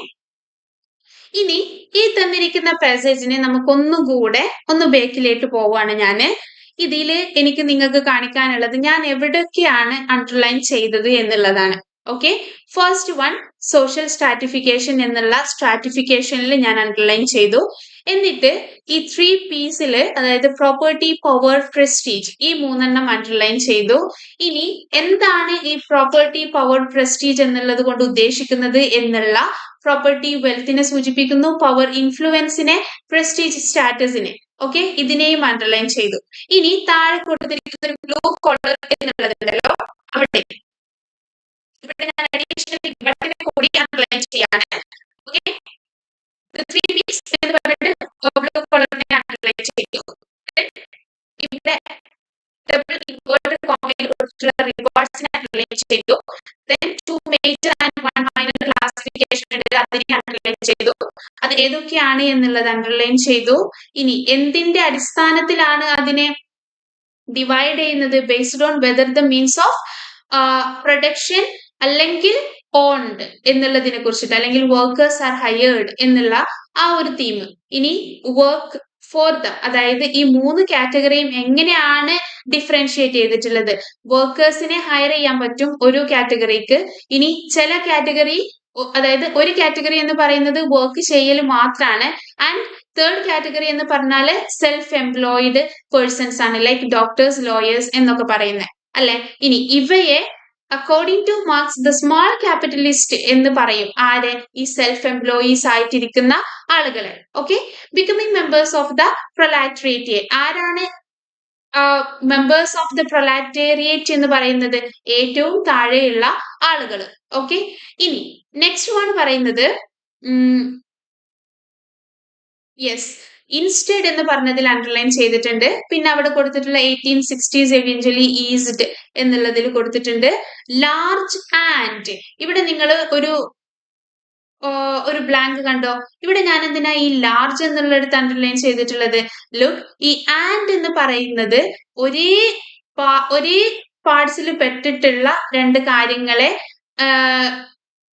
ഇനി ഈ തന്നിരിക്കുന്ന പാസേജിനെ നമുക്കൊന്നും കൂടെ ഒന്ന് ബേക്കിലേക്ക് പോവാണ്. ഇതിൽ എനിക്ക് നിങ്ങൾക്ക് കാണിക്കാനുള്ളത് ഞാൻ എവിടെയൊക്കെയാണ് അണ്ടർലൈൻ ചെയ്തത് എന്നുള്ളതാണ്. Okay, first one social stratification എന്നുള്ള സ്ട്രാറ്റിഫിക്കേഷനിൽ ഞാൻ അണ്ടർലൈൻ ചെയ്തു. എന്നിട്ട് ഈ 3 P'സിൽ, അതായത് പ്രോപ്പർട്ടി, പവർ, പ്രസ്റ്റീജ്, ഈ 3 അണ്ടർലൈൻ ചെയ്തു. ഇനി എന്താണ് ഈ പ്രോപ്പർട്ടി, പവർ, പ്രസ്റ്റീജ് എന്നുള്ളത് കൊണ്ട് ഉദ്ദേശിക്കുന്നത് എന്നുള്ള, പ്രോപ്പർട്ടി വെൽത്തിനെ സൂചിപ്പിക്കുന്നു, പവർ ഇൻഫ്ലുവൻസിനെ, പ്രസ്റ്റീജ് സ്റ്റാറ്റസിനെ. ഓക്കെ, ഇതിനെയും അണ്ടർലൈൻ ചെയ്തു. ഇനി താഴെ കൊടുത്തിരിക്കുന്ന ഒരു ബ്ലൂ കോളർ എന്നുള്ളതുണ്ടല്ലോ, അവിടെ ഇവിടെ ഞാൻ അഡീഷണലി ബട്ടനെ കൂടി അണ്ടർലൈൻ ചെയ്യാണ്. ഓക്കെ, 3 P's എന്ന് പറഞ്ഞിട്ട് ബ്ലൂ കോളറിനെ അണ്ടർലൈൻ ചെയ്തു. ഇവിടെ ഡബിൾ റിവാർഡ് കോമ്പയിൽ കൊടുത്തിട്ടുള്ള റിവാർഡ്സിനെ അണ്ടർലൈൻ ചെയ്തു. Then 2 major and 1 minor classification ഉണ്ട്, അതിനെ അണ്ടർലൈൻ ചെയ്തു. അത് ഏതൊക്കെയാണ് എന്നുള്ളത് അണ്ടർലൈൻ ചെയ്തു. ഇനി എന്തിന്റെ അടിസ്ഥാനത്തിലാണ് അതിനെ ഡിവൈഡ് ചെയ്യുന്നത്? Based on whether the means of production അല്ലെങ്കിൽ ഓൺഡ് എന്നുള്ളതിനെ കുറിച്ചിട്ട്, അല്ലെങ്കിൽ വർക്കേഴ്സ് ആർ ഹയേർഡ് എന്നുള്ള ആ ഒരു തീം. ഇനി വർക്ക് ഫോർ ദ, അതായത് ഈ 3 കാറ്റഗറിയും എങ്ങനെയാണ് ഡിഫറൻഷിയേറ്റ് ചെയ്തിട്ടുള്ളത്? വർക്കേഴ്സിനെ ഹയർ ചെയ്യാൻ പറ്റും ഒരു കാറ്റഗറിക്ക്. ഇനി ചില കാറ്റഗറി, അതായത് ഒരു കാറ്റഗറി എന്ന് പറയുന്നത് വർക്ക് ചെയ്യൽ മാത്രമാണ്. ആൻഡ് തേർഡ് കാറ്റഗറി എന്ന് പറഞ്ഞാല് സെൽഫ് എംപ്ലോയിഡ് പേഴ്സൺസ് ആണ്, ലൈക്ക് ഡോക്ടേഴ്സ്, ലോയേഴ്സ് എന്നൊക്കെ പറയുന്നത് അല്ലെ. ഇനി ഇവയെ according to Marx the small capitalist എന്ന് പറയും. ആര്? ഈ സെൽഫ് എംപ്ലോയീസ് ആയിട്ടിരിക്കുന്ന ആളുകളെ. Okay, becoming members of the proletariat. ആരാണ് മെമ്പേഴ്സ് ഓഫ് ദ പ്രൊലാറ്റേറിയറ്റ് എന്ന് പറയുന്നത് ഏറ്റവും താഴെയുള്ള ആളുകൾ. ഓക്കെ, ഇനി നെക്സ്റ്റ് വൺ പറയുന്നത് യെസ്, ഇൻസ്റ്റഡ് എന്ന് പറഞ്ഞതിൽ അണ്ടർലൈൻ ചെയ്തിട്ടുണ്ട്. പിന്നെ അവിടെ കൊടുത്തിട്ടുള്ള 1860s എവൻച്വലി ഈസ്ഡ് എന്നുള്ളതിൽ കൊടുത്തിട്ടുണ്ട്. ലാർജ് ആൻഡ്, ഇവിടെ നിങ്ങൾ ഒരു ബ്ലാങ്ക് കണ്ടോ? ഇവിടെ ഞാൻ എന്തിനാ ഈ ലാർജ് എന്നുള്ളിടത്ത് അണ്ടർലൈൻ ചെയ്തിട്ടുള്ളത്? ലുക്ക്, ഈ ആൻഡ് എന്ന് പറയുന്നത് ഒരേ ഒരേ പാർട്സിൽ പെട്ടിട്ടുള്ള രണ്ട് കാര്യങ്ങളെ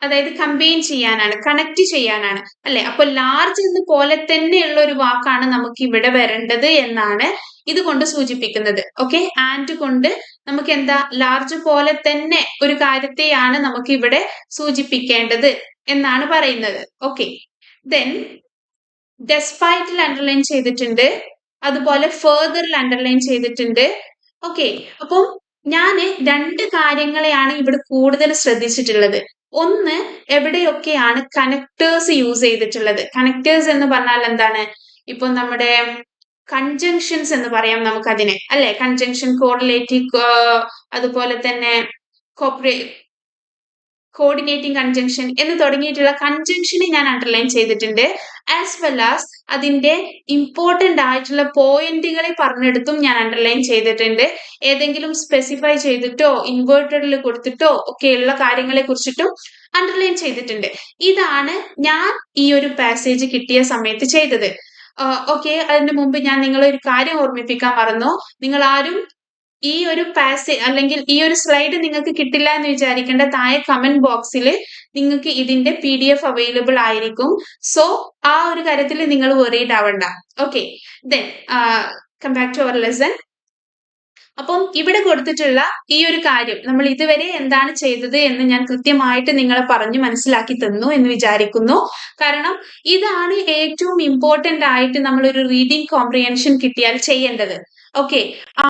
അതായത് കമ്പൈൻ ചെയ്യാനാണ്, കണക്ട് ചെയ്യാനാണ് അല്ലെ. അപ്പൊ ലാർജ് എന്ന് പോലെ തന്നെയുള്ള ഒരു വാക്കാണ് നമുക്ക് ഇവിടെ വരേണ്ടത് എന്നാണ് ഇത് കൊണ്ട് സൂചിപ്പിക്കുന്നത്. ഓക്കെ, ആൻഡ് കൊണ്ട് നമുക്ക് എന്താ, ലാർജ് പോലെ തന്നെ ഒരു കാര്യത്തെയാണ് നമുക്ക് ഇവിടെ സൂചിപ്പിക്കേണ്ടത് എന്നാണ് പറയുന്നത്. ഓക്കെ, ദെൻ ഡെസ്പൈറ്റിൽ അണ്ടർലൈൻ ചെയ്തിട്ടുണ്ട്, അതുപോലെ ഫെർദറിൽ അണ്ടർലൈൻ ചെയ്തിട്ടുണ്ട്. ഓക്കെ, അപ്പം ഞാൻ രണ്ട് കാര്യങ്ങളെയാണ് ഇവിടെ കൂടുതൽ ശ്രദ്ധിച്ചിട്ടുള്ളത്. ഒന്ന്, എവിടെയൊക്കെയാണ് കണക്ടേഴ്സ് യൂസ് ചെയ്തിട്ടുള്ളത്. കണക്ടേഴ്സ് എന്ന് പറഞ്ഞാൽ എന്താണ്? ഇപ്പൊ നമ്മുടെ കൺജങ്ഷൻസ് എന്ന് പറയാം നമുക്കതിനെ, അല്ലെ. കൺജങ്ഷൻ, കോറിലേറ്റീവ്, അതുപോലെ തന്നെ കോർഡിനേറ്റിംഗ് കൺജങ്ഷൻ എന്ന് തുടങ്ങിയിട്ടുള്ള കൺജങ്ഷനെ ഞാൻ അണ്ടർലൈൻ ചെയ്തിട്ടുണ്ട്. ആസ് വെൽ ആസ് അതിന്റെ ഇമ്പോർട്ടന്റ് ആയിട്ടുള്ള പോയിന്റുകളെ പറഞ്ഞെടുത്തും ഞാൻ അണ്ടർലൈൻ ചെയ്തിട്ടുണ്ട്. ഏതെങ്കിലും സ്പെസിഫൈ ചെയ്തിട്ടോ ഇൻവേർട്ടഡിൽ കൊടുത്തിട്ടോ ഒക്കെയുള്ള കാര്യങ്ങളെ കുറിച്ചിട്ടും അണ്ടർലൈൻ ചെയ്തിട്ടുണ്ട്. ഇതാണ് ഞാൻ ഈ ഒരു പാസേജ് കിട്ടിയ സമയത്ത് ചെയ്തത്. ഓക്കെ, അതിന് മുമ്പ് ഞാൻ നിങ്ങളെ ഒരു കാര്യം ഓർമ്മിപ്പിക്കാൻ മറന്നു. നിങ്ങൾ ആരും ഈ ഒരു പാസേജ് അല്ലെങ്കിൽ ഈ ഒരു സ്ലൈഡ് നിങ്ങൾക്ക് കിട്ടില്ല എന്ന് വിചാരിക്കേണ്ട. താഴെ കമന്റ് ബോക്സിൽ നിങ്ങൾക്ക് ഇതിന്റെ PDF അവൈലബിൾ ആയിരിക്കും. സോ ആ ഒരു കാര്യത്തിൽ നിങ്ങൾ വറീഡ് ആവണ്ട. Okay, then come back to our lesson. അപ്പം ഇവിടെ കൊടുത്തിട്ടുള്ള ഈ ഒരു കാര്യം നമ്മൾ ഇതുവരെ എന്താണ് ചെയ്തത് എന്ന് ഞാൻ കൃത്യമായിട്ട് നിങ്ങളെ പറഞ്ഞു മനസ്സിലാക്കി തന്നു എന്ന് വിചാരിക്കുന്നു. കാരണം ഇതാണ് ഏറ്റവും ഇമ്പോർട്ടന്റ് ആയിട്ട് നമ്മൾ ഒരു റീഡിംഗ് കോംപ്രിഹെൻഷൻ കിട്ടിയാൽ ചെയ്യേണ്ടത്. ഓക്കെ,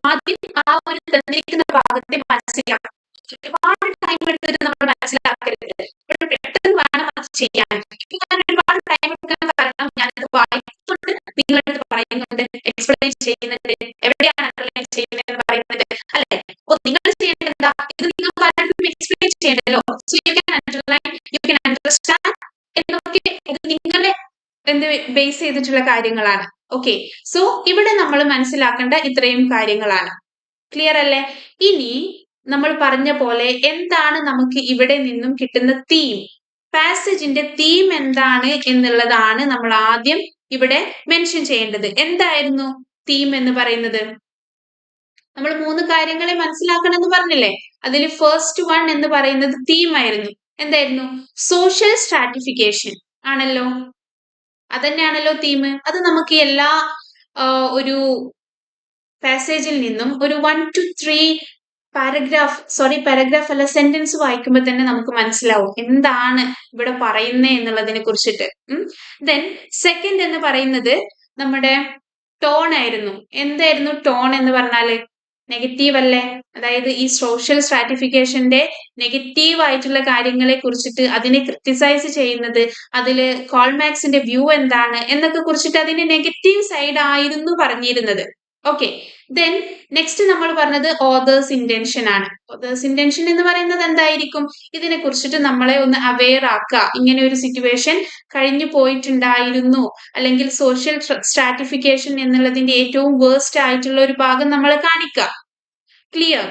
ആദ്യം ആ ഒരു തന്നിരിക്കുന്ന ഭാഗത്തെ മനസ്സിലാക്കണം. ഒരുപാട് ടൈം എടുത്തിട്ട് നമ്മൾ മനസ്സിലാക്കരുത്, പെട്ടെന്ന് വേണം അത് ചെയ്യാൻ. ഞാൻ ഒരുപാട് ടൈം എടുക്കാൻ കാരണം ഞാനത് വായിച്ചുകൊണ്ട് നിങ്ങളടുത്ത് പറയുന്നുണ്ട്, എക്സ്പ്ലെയിൻ ചെയ്യുന്നുണ്ട്, എവിടെയാണ് അണ്ടർലൈൻ ചെയ്യുന്നത് പറയുന്നുണ്ട്, അല്ലെ. അപ്പൊ നിങ്ങൾ ചെയ്യേണ്ടത് എന്താ? ഇത് നിങ്ങൾ പലർക്കും എക്സ്പ്ലെയിൻ ചെയ്യണ്ടല്ലോ. So you can underline, you can understand എന്നൊക്കെ ഇത് നിങ്ങളെ ബേസ് ചെയ്തിട്ടുള്ള കാര്യങ്ങളാണ്. ഓക്കെ, സോ ഇവിടെ നമ്മൾ മനസ്സിലാക്കേണ്ട ഇത്രയും കാര്യങ്ങളാണ്. ക്ലിയർ അല്ലേ? ഇനി നമ്മൾ പറഞ്ഞ പോലെ എന്താണ് നമുക്ക് ഇവിടെ നിന്നും കിട്ടുന്ന തീം, പാസേജിന്റെ തീം എന്താണ് എന്നുള്ളതാണ് നമ്മൾ ആദ്യം ഇവിടെ മെൻഷൻ ചെയ്യേണ്ടത്. എന്തായിരുന്നു തീം എന്ന് പറയുന്നത്? നമ്മൾ 3 കാര്യങ്ങളെ മനസ്സിലാക്കണം എന്ന് പറഞ്ഞില്ലേ? അതിൽ ഫസ്റ്റ് വൺ എന്ന് പറയുന്നത് തീം ആയിരുന്നു. എന്തായിരുന്നു? സോഷ്യൽ സ്ട്രാറ്റിഫിക്കേഷൻ ആണല്ലോ. അതന്നെയാണല്ലോ തീം. അത് നമുക്ക് എല്ലാ ഒരു പാസേജിൽ നിന്നും ഒരു 1 to 3 പാരഗ്രാഫ് അല്ല, സെന്റൻസ് വായിക്കുമ്പോൾ തന്നെ നമുക്ക് മനസ്സിലാവും എന്താണ് ഇവിടെ പറയുന്നത് എന്നുള്ളതിനെ കുറിച്ചിട്ട്. ദെൻ സെക്കൻഡ് എന്ന് പറയുന്നത് നമ്മുടെ ടോൺ ആയിരുന്നു. എന്തായിരുന്നു ടോൺ എന്ന് പറഞ്ഞാല്? നെഗറ്റീവ് അല്ലേ? അതായത് ഈ സോഷ്യൽ സ്ട്രാറ്റിഫിക്കേഷന്റെ നെഗറ്റീവ് ആയിട്ടുള്ള കാര്യങ്ങളെ കുറിച്ചിട്ട് അതിനെ ക്രിട്ടിസൈസ് ചെയ്യുന്നത്, അതില് കോൾമാക്സിന്റെ വ്യൂ എന്താണ് എന്നൊക്കെ കുറിച്ചിട്ട് അതിന്റെ നെഗറ്റീവ് സൈഡ് ആയിരുന്നു പറഞ്ഞിരുന്നത്. ഓക്കെ, ദെൻ നെക്സ്റ്റ് നമ്മൾ പറഞ്ഞത് ഓതേഴ്സ് ഇന്റൻഷൻ ആണ്. ഓതേഴ്സ് ഇന്റൻഷൻ എന്ന് പറയുന്നത് എന്തായിരിക്കും? ഇതിനെ കുറിച്ചിട്ട് നമ്മളെ ഒന്ന് അവെയർ ആക്കുക. ഇങ്ങനെ ഒരു സിറ്റുവേഷൻ കഴിഞ്ഞു പോയിട്ടുണ്ടായിരുന്നു, അല്ലെങ്കിൽ സോഷ്യൽ സ്ട്രാറ്റിഫിക്കേഷൻ എന്നുള്ളതിന്റെ ഏറ്റവും വേഴ്സ്റ്റ് ആയിട്ടുള്ള ഒരു ഭാഗം നമ്മളെ കാണിക്കുക. ക്ലിയർ?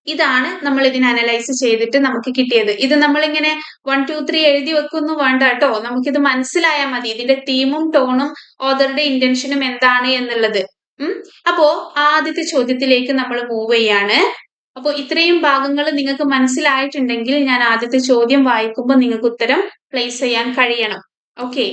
ഇതാണ് നമ്മൾ ഇതിനെ അനലൈസ് ചെയ്തിട്ട് നമുക്ക് കിട്ടിയത്. ഇത് നമ്മളിങ്ങനെ 1 2 3 എഴുതി വെക്കൊന്നും വേണ്ട കേട്ടോ. നമുക്കിത് മനസ്സിലായാൽ മതി, ഇതിന്റെ തീമും ടോണും ഓതറുടെ ഇന്റൻഷനും എന്താണ് എന്നുള്ളത്. അപ്പോ ആദ്യത്തെ ചോദ്യത്തിലേക്ക് നമ്മൾ മൂവ് ചെയ്യാണ്. അപ്പോ ഇത്രയും ഭാഗങ്ങൾ നിങ്ങൾക്ക് മനസ്സിലായിട്ടുണ്ടെങ്കിൽ ഞാൻ ആദ്യത്തെ ചോദ്യം വായിക്കുമ്പോൾ നിങ്ങൾക്ക് ഉത്തരം പ്ലേസ് ചെയ്യാൻ കഴിയണം. Okay,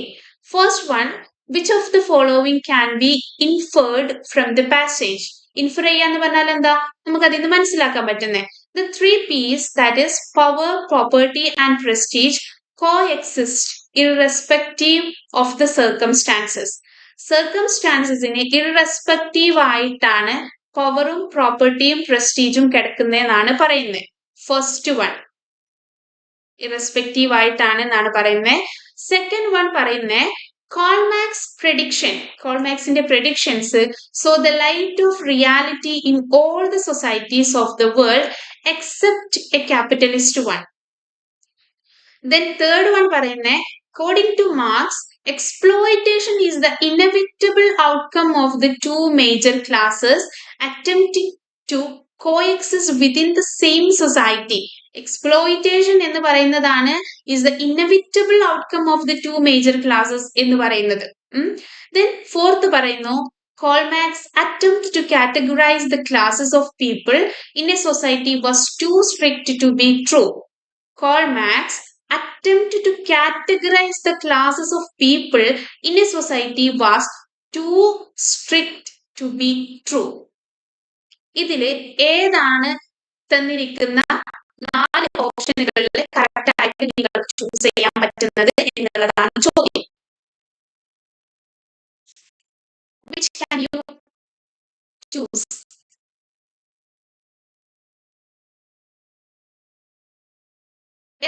first one, which of the following can be inferred from the passage? Infer ചെയ്യാന്ന് പറഞ്ഞാൽ എന്താ? നമുക്ക് അതിൽ നിന്ന് മനസ്സിലാക്കാൻ പറ്റുന്നേ. The 3 P's, that is power, property and prestige, coexist irrespective of the circumstances. സർക്കംസ്റ്റാൻസസിന് ഇറസ്പെക്റ്റീവ് ആയിട്ടാണ് പവറും പ്രോപ്പർട്ടിയും പ്രസ്റ്റീജും കിടക്കുന്നതെന്നാണ് പറയുന്നത്. ഫസ്റ്റ് വൺ ഇറസ്പെക്റ്റീവ് ആയിട്ടാണ് എന്നാണ് പറയുന്നത്. സെക്കൻഡ് വൺ പറയുന്നത് Colmax's predictions saw the light of reality in all the societies of the world except a capitalist one. Then third one പറയുന്നേ, according to Marx, exploitation is the inevitable outcome of the two major classes attempting to coexist within the same society. Exploitation എന്ന് പറയുന്നതാണ് is the inevitable outcome of the two major classes എന്ന് പറയുന്നത്. Then fourth പറയുന്നു, Colmax's attempt to categorize the classes of people in a society was too strict to be true. Colmax's attempt to categorize the classes of people in a society was too strict to be true. ഇതില് ഏതാണ് തന്നിരിക്കുന്ന 4 ഓപ്ഷനുകളിൽ correct ആയിട്ട് നിങ്ങൾക്ക് choose ചെയ്യാൻ പറ്റുന്നത് എന്നുള്ളതാണ് ചോദ്യം. Which can you choose?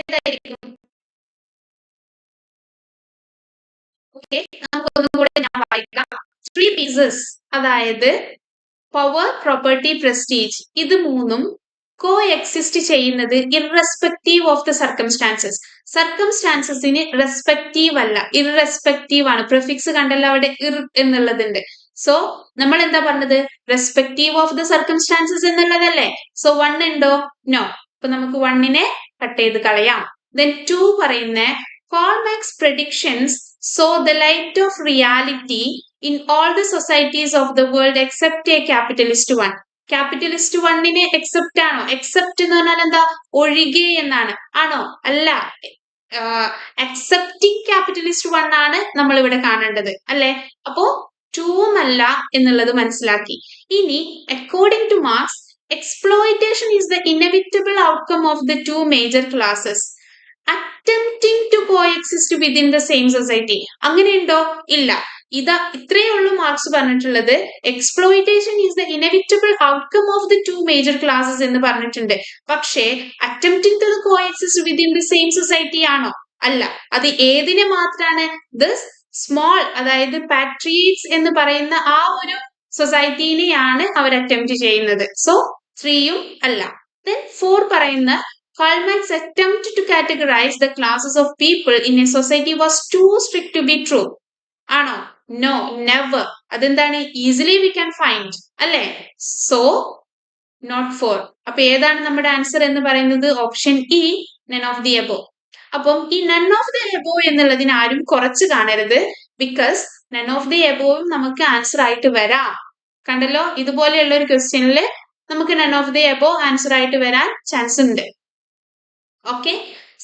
എന്തായിരിക്കും? ഓക്കെ, നമുക്കൊന്നും കൂടെ ഞാൻ വായിക്കാം. 3 pieces, അതായത് പവർ, പ്രോപ്പർട്ടി, പ്രസ്റ്റീജ്, ഇത് മൂന്നും കോ എക്സിസ്റ്റ് ചെയ്യുന്നത് ഇറസ്പെക്റ്റീവ് ഓഫ് ദ സർക്കംസ്റ്റാൻസസ്. സർക്കംസ്റ്റാൻസസിന് റെസ്പെക്റ്റീവ് അല്ല, ഇറസ്പെക്റ്റീവ് ആണ്. പ്രിഫിക്സ് കണ്ടല്ലോ അവിടെ ഇർ എന്നുള്ളതുണ്ട്. സോ നമ്മൾ എന്താ പറഞ്ഞത്? റെസ്പെക്റ്റീവ് ഓഫ് ദ സർക്കംസ്റ്റാൻസസ് എന്നുള്ളതല്ലേ. സോ 1 ഉണ്ടോ? നോ. അപ്പൊ നമുക്ക് 1നെ കട്ട് ചെയ്ത് കളയാം. Then 2 പറയുന്ന Colmax's predictions saw the light of reality in all the societies of the world except a capitalist one. Capitalist one-നെ accept ആണോ? Accept എന്ന് പറഞ്ഞാൽ എന്താ? ഒഴികെ എന്നാണ്. ആണോ? അല്ല. Accepting capitalist one ആണ് നമ്മൾ ഇവിടെ കാണേണ്ടത് അല്ലെ. അപ്പോ 2 അല്ല എന്നുള്ളത് മനസ്സിലാക്കി. ഇനി according to Marx, exploitation is the inevitable outcome of the two major classes attempting to coexist within the same society. അങ്ങനെയുണ്ടോ? ഇല്ല. ഇത്രയേ ഉള്ളൂ മാർക്സ് പറഞ്ഞിട്ടുള്ളത്. Exploitation is the inevitable outcome of the two major classes എന്ന് പറഞ്ഞിട്ടുണ്ട്. പക്ഷേ attempting to coexist within the same society ആണോ? അല്ല. അത് ഏതിനെ മാത്രാണ്? ദിസ് സ്മോൾ, അതായത് പാട്രിയറ്റ്സ് എന്ന് പറയുന്ന ആ ഒരു സൊസൈറ്റിനെയാണ് അവർ അറ്റംപ്റ്റ് ചെയ്യുന്നത്. സോ 3യും അല്ല. Then 4 പറയുന്ന Colmax's attempt to categorize the classes of people in a society was too strict to be true. ആണോ? No, never. അതെന്താണ്? Easily we can find അല്ലേ. So not 4. അപ്പൊ ഏതാണ് നമ്മുടെ ആൻസർ എന്ന് പറയുന്നത്? Option E, none of the above. അപ്പം ഈ none of the above എന്നുള്ളതിന് ആരും കുറച്ച് കാണരുത്. Because none of the above നമുക്ക് ആൻസർ ആയിട്ട് വരാം. കണ്ടല്ലോ, ഇതുപോലെയുള്ള ഒരു ക്വസ്റ്റ്യനിൽ നമുക്ക് none of the above answer ആയിട്ട് വരാൻ ചാൻസ് ഉണ്ട്. Okay,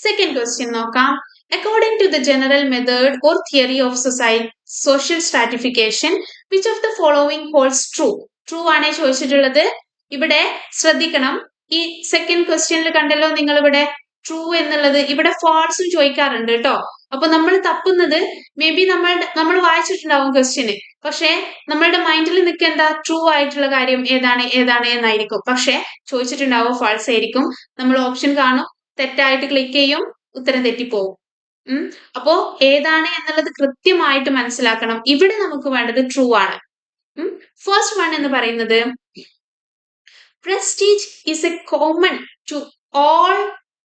second question നോക്കാം. According to the general method or theory of social stratification, which of the following holds true? True ആണ് ചോദിച്ചിട്ടുള്ളത്. ഇവിടെ ശ്രദ്ധിക്കണം, ഈ സെക്കൻഡ് ക്വസ്റ്റ്യനിൽ കണ്ടല്ലോ നിങ്ങൾ ഇവിടെ ട്രൂ എന്നുള്ളത്, ഇവിടെ ഫാൾസും ചോദിക്കാറുണ്ട് കേട്ടോ. അപ്പൊ നമ്മൾ തപ്പുന്നത് മേ ബി നമ്മൾ വായിച്ചിട്ടുണ്ടാവും ക്വസ്റ്റ്യന്, പക്ഷെ നമ്മളുടെ മൈൻഡിൽ നിൽക്കുക എന്താ? ട്രൂ ആയിട്ടുള്ള കാര്യം ഏതാണ് എന്നായിരിക്കും. പക്ഷെ ചോദിച്ചിട്ടുണ്ടാവും ഫാൾസ് ആയിരിക്കും. നമ്മൾ ഓപ്ഷൻ കാണും, തെറ്റായിട്ട് ക്ലിക്ക് ചെയ്യും, ഉത്തരം തെറ്റിപ്പോവും. അപ്പോ ഏതാണ് എന്നുള്ളത് കൃത്യമായിട്ട് മനസ്സിലാക്കണം. ഇവിടെ നമുക്ക് വേണ്ടത് ട്രൂ ആണ്. ഫസ്റ്റ് വൺ എന്ന് പറയുന്നത് prestige is a common to all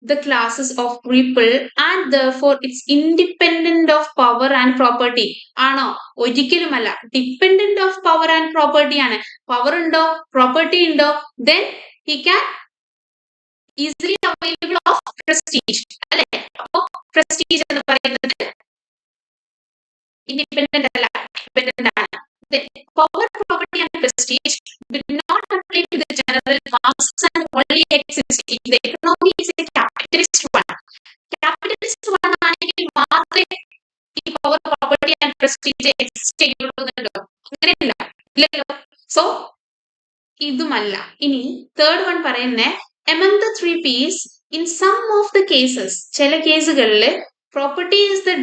the classes of people and therefore it's independent of power and property. ആണോ? ഒരിക്കലുമല്ല. Dependent of power and property ആണ്. പവർ ഉണ്ടോ, പ്രോപ്പർട്ടി ഉണ്ടോ, then he can easily available of prestige അല്ലെ. അപ്പോ prestige എന്ന് പറയുന്നത് independent അല്ല, dependent ആണ്. Power, property and prestige do not apply to the general mass and only exist if the economy is a capitalist one. Capitalist one ആണെങ്കിൽ മാത്രമേ ഈ power, property and prestige exist ചെയ്യുള്ളൂ. അങ്ങനെയല്ല, ഇല്ലല്ലോ. സോ ഇതുമല്ല. ഇനി third one പറയുന്നേ, among the 3 P's, in some of the cases, ചില കേസുകളിൽ property is the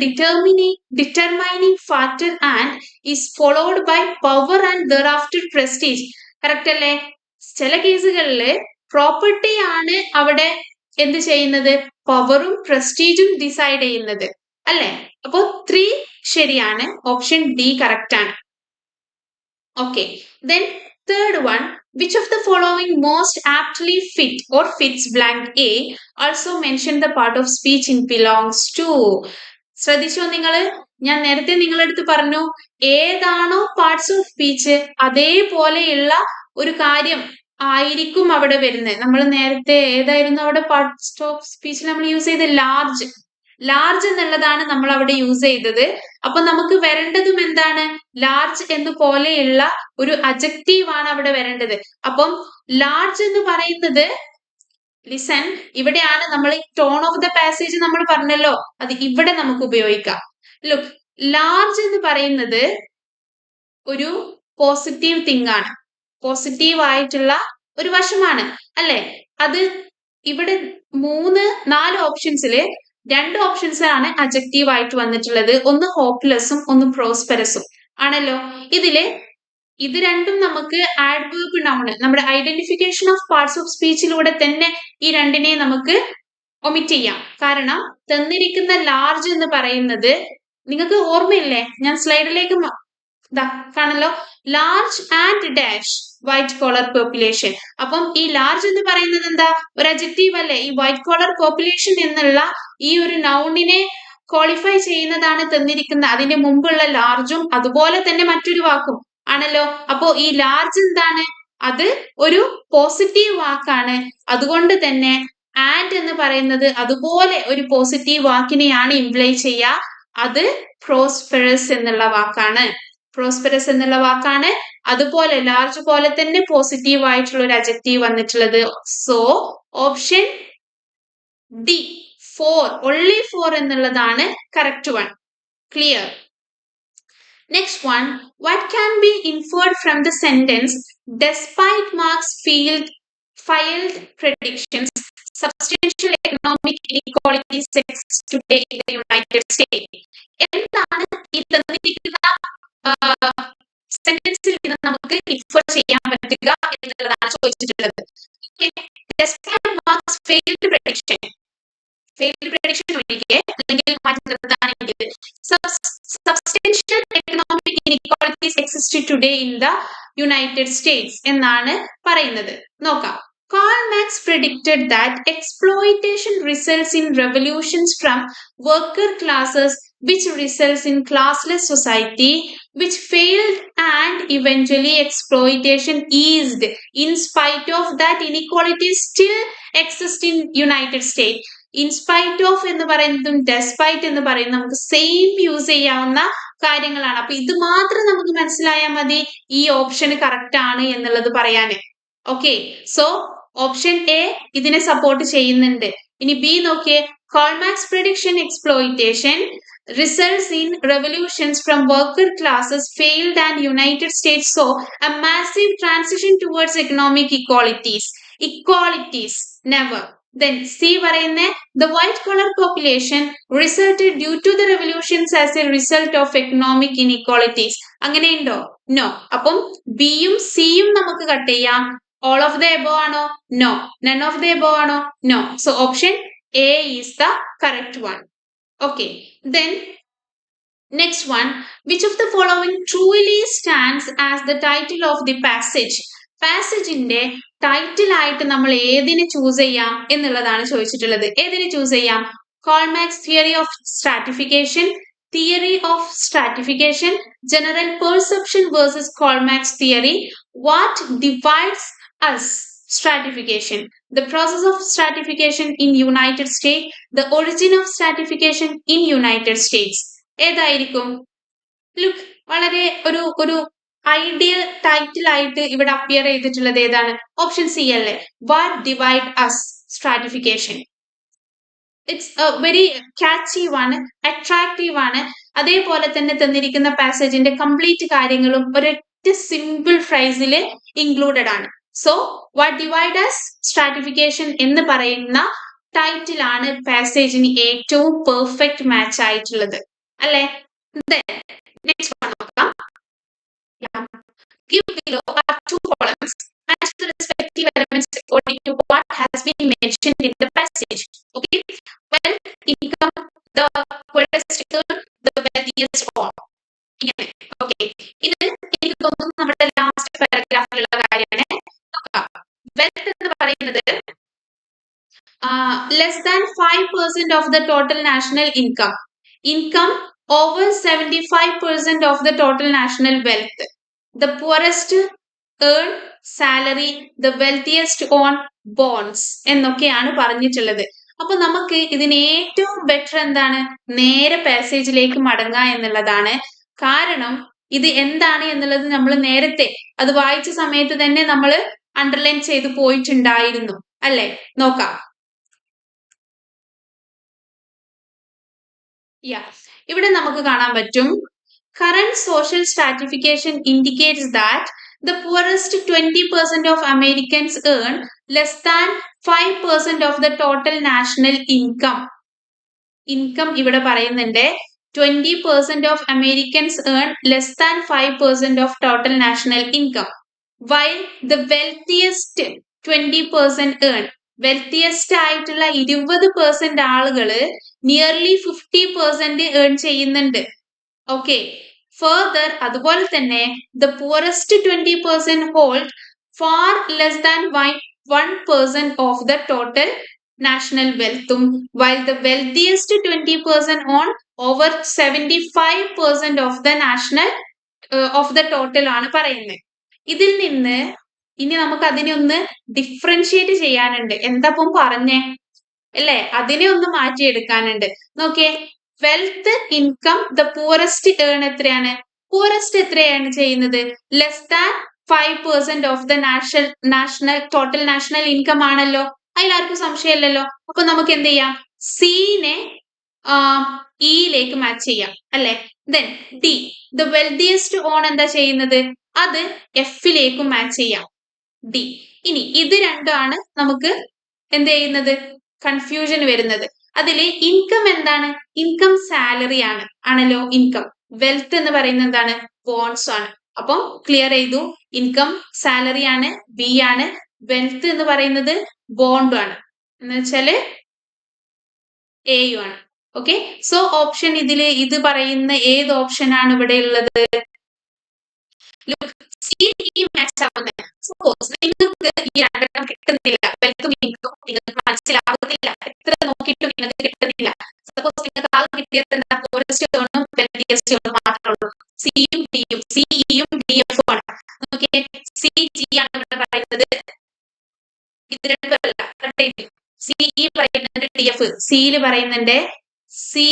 determining factor and is followed by power and thereafter prestige. Correct അല്ലേ? ചില കേസുകളിൽ പ്രോപ്പർട്ടി ആണ് അവിടെ എന്ത് ചെയ്യുന്നത്? പവറും പ്രസ്റ്റീജും ഡിസൈഡ് ചെയ്യുന്നത് അല്ലേ? അപ്പോ 3 ശരിയാണ്. ഓപ്ഷൻ ഡി കറക്റ്റ് ആണ്. Okay. Then third one, which of the following most aptly fit or fits blank A? Also mention the part of speech it belongs to. ശ്രദ്ധിച്ചോ നിങ്ങള്? ഞാൻ നേരത്തെ നിങ്ങളടുത്ത് പറഞ്ഞു ഏതാണോ പാർട്സ് ഓഫ് സ്പീച്ച് അതേപോലെയുള്ള ഒരു കാര്യം ആയിരിക്കും അവിടെ വരുന്നത്. നമ്മൾ നേരത്തെ ഏതായിരുന്നു അവിടെ പാർട്സ് ഓഫ് സ്പീച്ചിൽ നമ്മൾ യൂസ് ചെയ്ത ലാർജ്. ലാർജ് എന്നുള്ളതാണ് നമ്മൾ അവിടെ യൂസ് ചെയ്തത്. അപ്പൊ നമുക്ക് വരേണ്ടതും എന്താണ്? ലാർജ് എന്ന് പോലെയുള്ള ഒരു അജക്റ്റീവ് ആണ് അവിടെ വരേണ്ടത്. അപ്പം ലാർജ് എന്ന് പറയുന്നത് ലിസൺ, ഇവിടെയാണ് നമ്മൾ ടോൺ ഓഫ് ദ പാസേജ് നമ്മൾ പറഞ്ഞല്ലോ, അത് ഇവിടെ നമുക്ക് ഉപയോഗിക്കാം. ലുക്ക്, ലാർജ് എന്ന് പറയുന്നത് ഒരു പോസിറ്റീവ് തിങ് ആണ്, പോസിറ്റീവ് ആയിട്ടുള്ള ഒരു വശമാണ് അല്ലെ? അത് ഇവിടെ 4 ഓപ്ഷൻസില് 2 ഓപ്ഷൻസിലാണ് അജക്റ്റീവ് ആയിട്ട് വന്നിട്ടുള്ളത്. ഒന്ന് ഹോപ്പ്ലെസ്സും ഒന്ന് പ്രോസ്പെറസും ആണല്ലോ. ഇത് രണ്ടും നമുക്ക് ആഡ്വേർബ് നൗൺ, നമ്മുടെ ഐഡന്റിഫിക്കേഷൻ ഓഫ് പാർട്സ് ഓഫ് സ്പീച്ചിലൂടെ തന്നെ ഈ രണ്ടിനെ നമുക്ക് ഒമിറ്റ് ചെയ്യാം. കാരണം തന്നിരിക്കുന്ന ലാർജ് എന്ന് പറയുന്നത് നിങ്ങൾക്ക് ഓർമ്മയില്ലേ? ഞാൻ സ്ലൈഡിലേക്ക് കാണല്ലോ, large and dash white collar population. അപ്പം ഈ ലാർജ് എന്ന് പറയുന്നത് എന്താ? ഒരു അജക്റ്റീവ് അല്ലേ? ഈ വൈറ്റ് കോളർ പോപ്പുലേഷൻ എന്നുള്ള ഈ ഒരു നൗണിനെ ക്വാളിഫൈ ചെയ്യുന്നതാണ് തന്നിരിക്കുന്ന അതിന്റെ മുമ്പുള്ള ലാർജും അതുപോലെ തന്നെ മറ്റൊരു വാക്കും ആണല്ലോ. അപ്പോ ഈ ലാർജ് എന്താണ്? അത് ഒരു പോസിറ്റീവ് വാക്കാണ്. അതുകൊണ്ട് തന്നെ ആൻഡ് എന്ന് പറയുന്നത് അതുപോലെ ഒരു പോസിറ്റീവ് വാക്കിനെയാണ് ഇംപ്ലൈ ചെയ്യുക. അത് പ്രോസ്പെറസ് എന്നുള്ള വാക്കാണ്. പ്രോസ്പെറസ് എന്നുള്ള വാക്കാണ്. അതുപോലെ ലാർജ് പോലെ തന്നെ പോസിറ്റീവ് ആയിട്ടുള്ള ഒരു അജക്റ്റീവ് വന്നിട്ടുള്ളത്. സോ ഓപ്ഷൻ ഡി 4, only 4 എന്നുള്ളതാണ് correct one. Clear? Next one, what can be inferred from the sentence despite Mark's filed predictions, substantial economic inequalities exist today in the United States? എന്താണ് ഈ തന്നിരിക്കുന്ന സെന്റൻസിൽ നിന്ന് നമുക്ക് infer ചെയ്യാൻ പറ്റുക എന്നുള്ളതാണ് ചോദിച്ചിട്ടുള്ളത്. Despite Mark's failed prediction ഒഴികെ അല്ലെങ്കിൽ മാറ്റി നിർത്താണെങ്കിൽ substantial economic inequalities exist today in the United States എന്നാണ് പറയുന്നത്. നോക്കാം. Karl Marx predicted that exploitation results in revolutions from worker classes, which results in classless society, which failed, and eventually exploitation eased. In spite of that, inequalities still exist in United States. In spite of എന്ന് പറയുന്നതും despite എന്ന് പറയുന്നത് നമുക്ക് same use ചെയ്യാവുന്ന കാര്യങ്ങളാണ്. അപ്പൊ ഇത് മാത്രം നമുക്ക് മനസ്സിലായാൽ മതി ഈ ഓപ്ഷൻ കറക്റ്റ് ആണ് എന്നുള്ളത് പറയാന്. ഓക്കെ, സോ ഓപ്ഷൻ എ ഇതിനെ സപ്പോർട്ട് ചെയ്യുന്നുണ്ട്. ഇനി ബി നോക്കിയേ. Karl Marx prediction exploitation results in revolutions from worker classes failed and United States saw a massive transition towards economic equalities. Equalities never. Then C പറയുന്ന the white collar population resulted due to the revolutions as a result of economic inequalities. അങ്ങനെയുണ്ടോ? No. അപ്പം ബിയും സിയും നമുക്ക് cut ചെയ്യാം. all of the above ആണോ? No. none of the above ആണോ? No. so option A is the correct one. Okay, then next one, which of the following truly stands as the title of the passage? പാസേജിന്റെ title ആയിട്ട് നമ്മൾ ഏതിനെ choose ചെയ്യാം എന്നുള്ളതാണ് ചോദിച്ചിട്ടുള്ളത്. ഏതിനെ choose ചെയ്യാം? Karl Marx theory of stratification, theory of stratification, general perception versus Karl Marx theory. What divides us? Stratification, the process of stratification in United States, the origin of stratification in United States. ഏതായിരിക്കും? Look, വളരെ ഒരു ideal title ആയിട്ട് ഇവിടെ appear ചെയ്തിട്ടുള്ളത് ഏതാണ്? Option C അല്ലേ? What divide us stratification. It's very catchy ആണ്, attractive ആണ്. അതേപോലെ തന്നെ തന്നിരിക്കുന്ന പാസേജിന്റെ കംപ്ലീറ്റ് കാര്യങ്ങളും ഒരൊറ്റ സിമ്പിൾ ഫ്രൈസിൽ ഇൻക്ലൂഡഡ് ആണ്. So what divide us stratification എന്ന് പറയുന്ന ടൈറ്റിൽ ആണ് പാസേജിന് ഏറ്റവും പെർഫെക്റ്റ് മാച്ച് ആയിട്ടുള്ളത് അല്ലെ? നെക്സ്റ്റ് വൺ നോക്കാം. Give below are 2 columns. Match the respective elements according to what has been mentioned in the passage. Okay. Wealth, income, the poorest earn, the wealthiest fall. ഇങ്ങനെ. Okay. ഇത് എനിക്ക് തോന്നുന്നു നമ്മുടെ last പാരഗ്രാഫിലുള്ള കാര്യമാണ്. നോക്കാം. വെൽത്ത് എന്ന് പറയുന്നത് less than 5% of the total national income. Income over 75% of the total national wealth. The poorest earn salary, the wealthiest own bonds എന്നൊക്കെയാണ് പറഞ്ഞിട്ടുള്ളത്. അപ്പൊ നമുക്ക് ഇതിന് ഏറ്റവും ബെറ്റർ എന്താണ്, നേരെ പാസേജിലേക്ക് മടങ്ങുക എന്നുള്ളതാണ്. കാരണം ഇത് എന്താണ് എന്നുള്ളത് നമ്മൾ നേരത്തെ അത് വായിച്ച സമയത്ത് തന്നെ നമ്മൾ അണ്ടർലൈൻ ചെയ്ത് പോയിട്ടുണ്ടായിരുന്നു അല്ലെ. നോക്കാം. ഇവിടെ നമുക്ക് കാണാൻ പറ്റും, current social stratification indicates that the poorest 20% of Americans earn less than 5% of the total national income. Income ഇവിടെ പറയുന്നുണ്ട് 20% of Americans earn less than 5% of total national income, while the wealthiest 20% earn, wealthiest ആയിട്ടുള്ള 20% ആളുകള് nearly 50% earn ചെയ്യുന്നുണ്ട്. Okay. Further അതുപോലെ തന്നെ the poorest 20% hold far less than 1% of the total national വെൽത്തും, while the wealthiest 20% own over 75% of the national of the total ആണ് പറയുന്നത്. ഇതിൽ നിന്ന് ഇനി നമുക്ക് അതിനെ ഒന്ന് ഡിഫറൻഷിയേറ്റ് ചെയ്യാനുണ്ട്. എന്താപ്പം പറഞ്ഞേ അല്ലെ, അതിനെ ഒന്ന് മാറ്റിയെടുക്കാനുണ്ട്. നോക്കിയേ, wealth income the poorest earn എത്രയാണ്, പൂറസ്റ്റ് എത്രയാണ് ചെയ്യുന്നത്, less than 5% of the national total national income ആണല്ലോ. അതിലാർക്കും സംശയമില്ലല്ലോ. അപ്പൊ നമുക്ക് എന്ത് ചെയ്യാം, സീനെ ഇയിലേക്ക് മാച്ച് ചെയ്യാം അല്ലെ. Then D the wealthiest on എന്താ ചെയ്യുന്നത്, അത് എഫിലേക്കും മാച്ച് ചെയ്യാം, ഡി. ഇനി ഇത് രണ്ടാണ് നമുക്ക് എന്ത് ചെയ്യുന്നത്, കൺഫ്യൂഷൻ വരുന്നത്. അതില് ഇൻകം എന്താണ്, ഇൻകം സാലറി ആണ് ആണല്ലോ ഇൻകം. വെൽത്ത് എന്ന് പറയുന്നത് എന്താണ്, ബോൺസ് ആണ്. അപ്പം ക്ലിയർ ചെയ്തു, ഇൻകം സാലറി ആണ്, ബി ആണ്. വെൽത്ത് എന്ന് പറയുന്നത് ബോണ്ടും ആണ്, എന്ന് വെച്ചാല് എയു ആണ്. ഓക്കെ. സോ ഓപ്ഷൻ ഇതില് ഇത് പറയുന്ന ഏത് ഓപ്ഷൻ ആണ് ഇവിടെ ഉള്ളത്, നിങ്ങൾക്ക് ഈ രണ്ടെണ്ണം കിട്ടുന്നില്ല, വെൽത്തും ഇൻകം നിങ്ങൾക്ക് മനസ്സിലാകുന്നില്ല, എത്ര നോക്കിയിട്ടും നിങ്ങൾക്ക് കിട്ടുന്നില്ല. സപ്പോസ് നിങ്ങൾക്ക് ആകെ കിട്ടിയത് എന്താ, പോറസ്റ്റ് ഏണും വെൽത്തിയസ്റ്റ് ഏണും മാത്രമേ ഉള്ളൂ. സിയും ഡിയും, സിഇയും ഡിഎഫും ആണ്. ഓക്കെ. സി ജി ആണ് ഇവിടെ പറയുന്നത്, ഇത് രണ്ടുമല്ല. സിഇ പറയുന്നുണ്ട് ഡിഎഫ്, സിയിൽ പറയുന്നുണ്ട് സി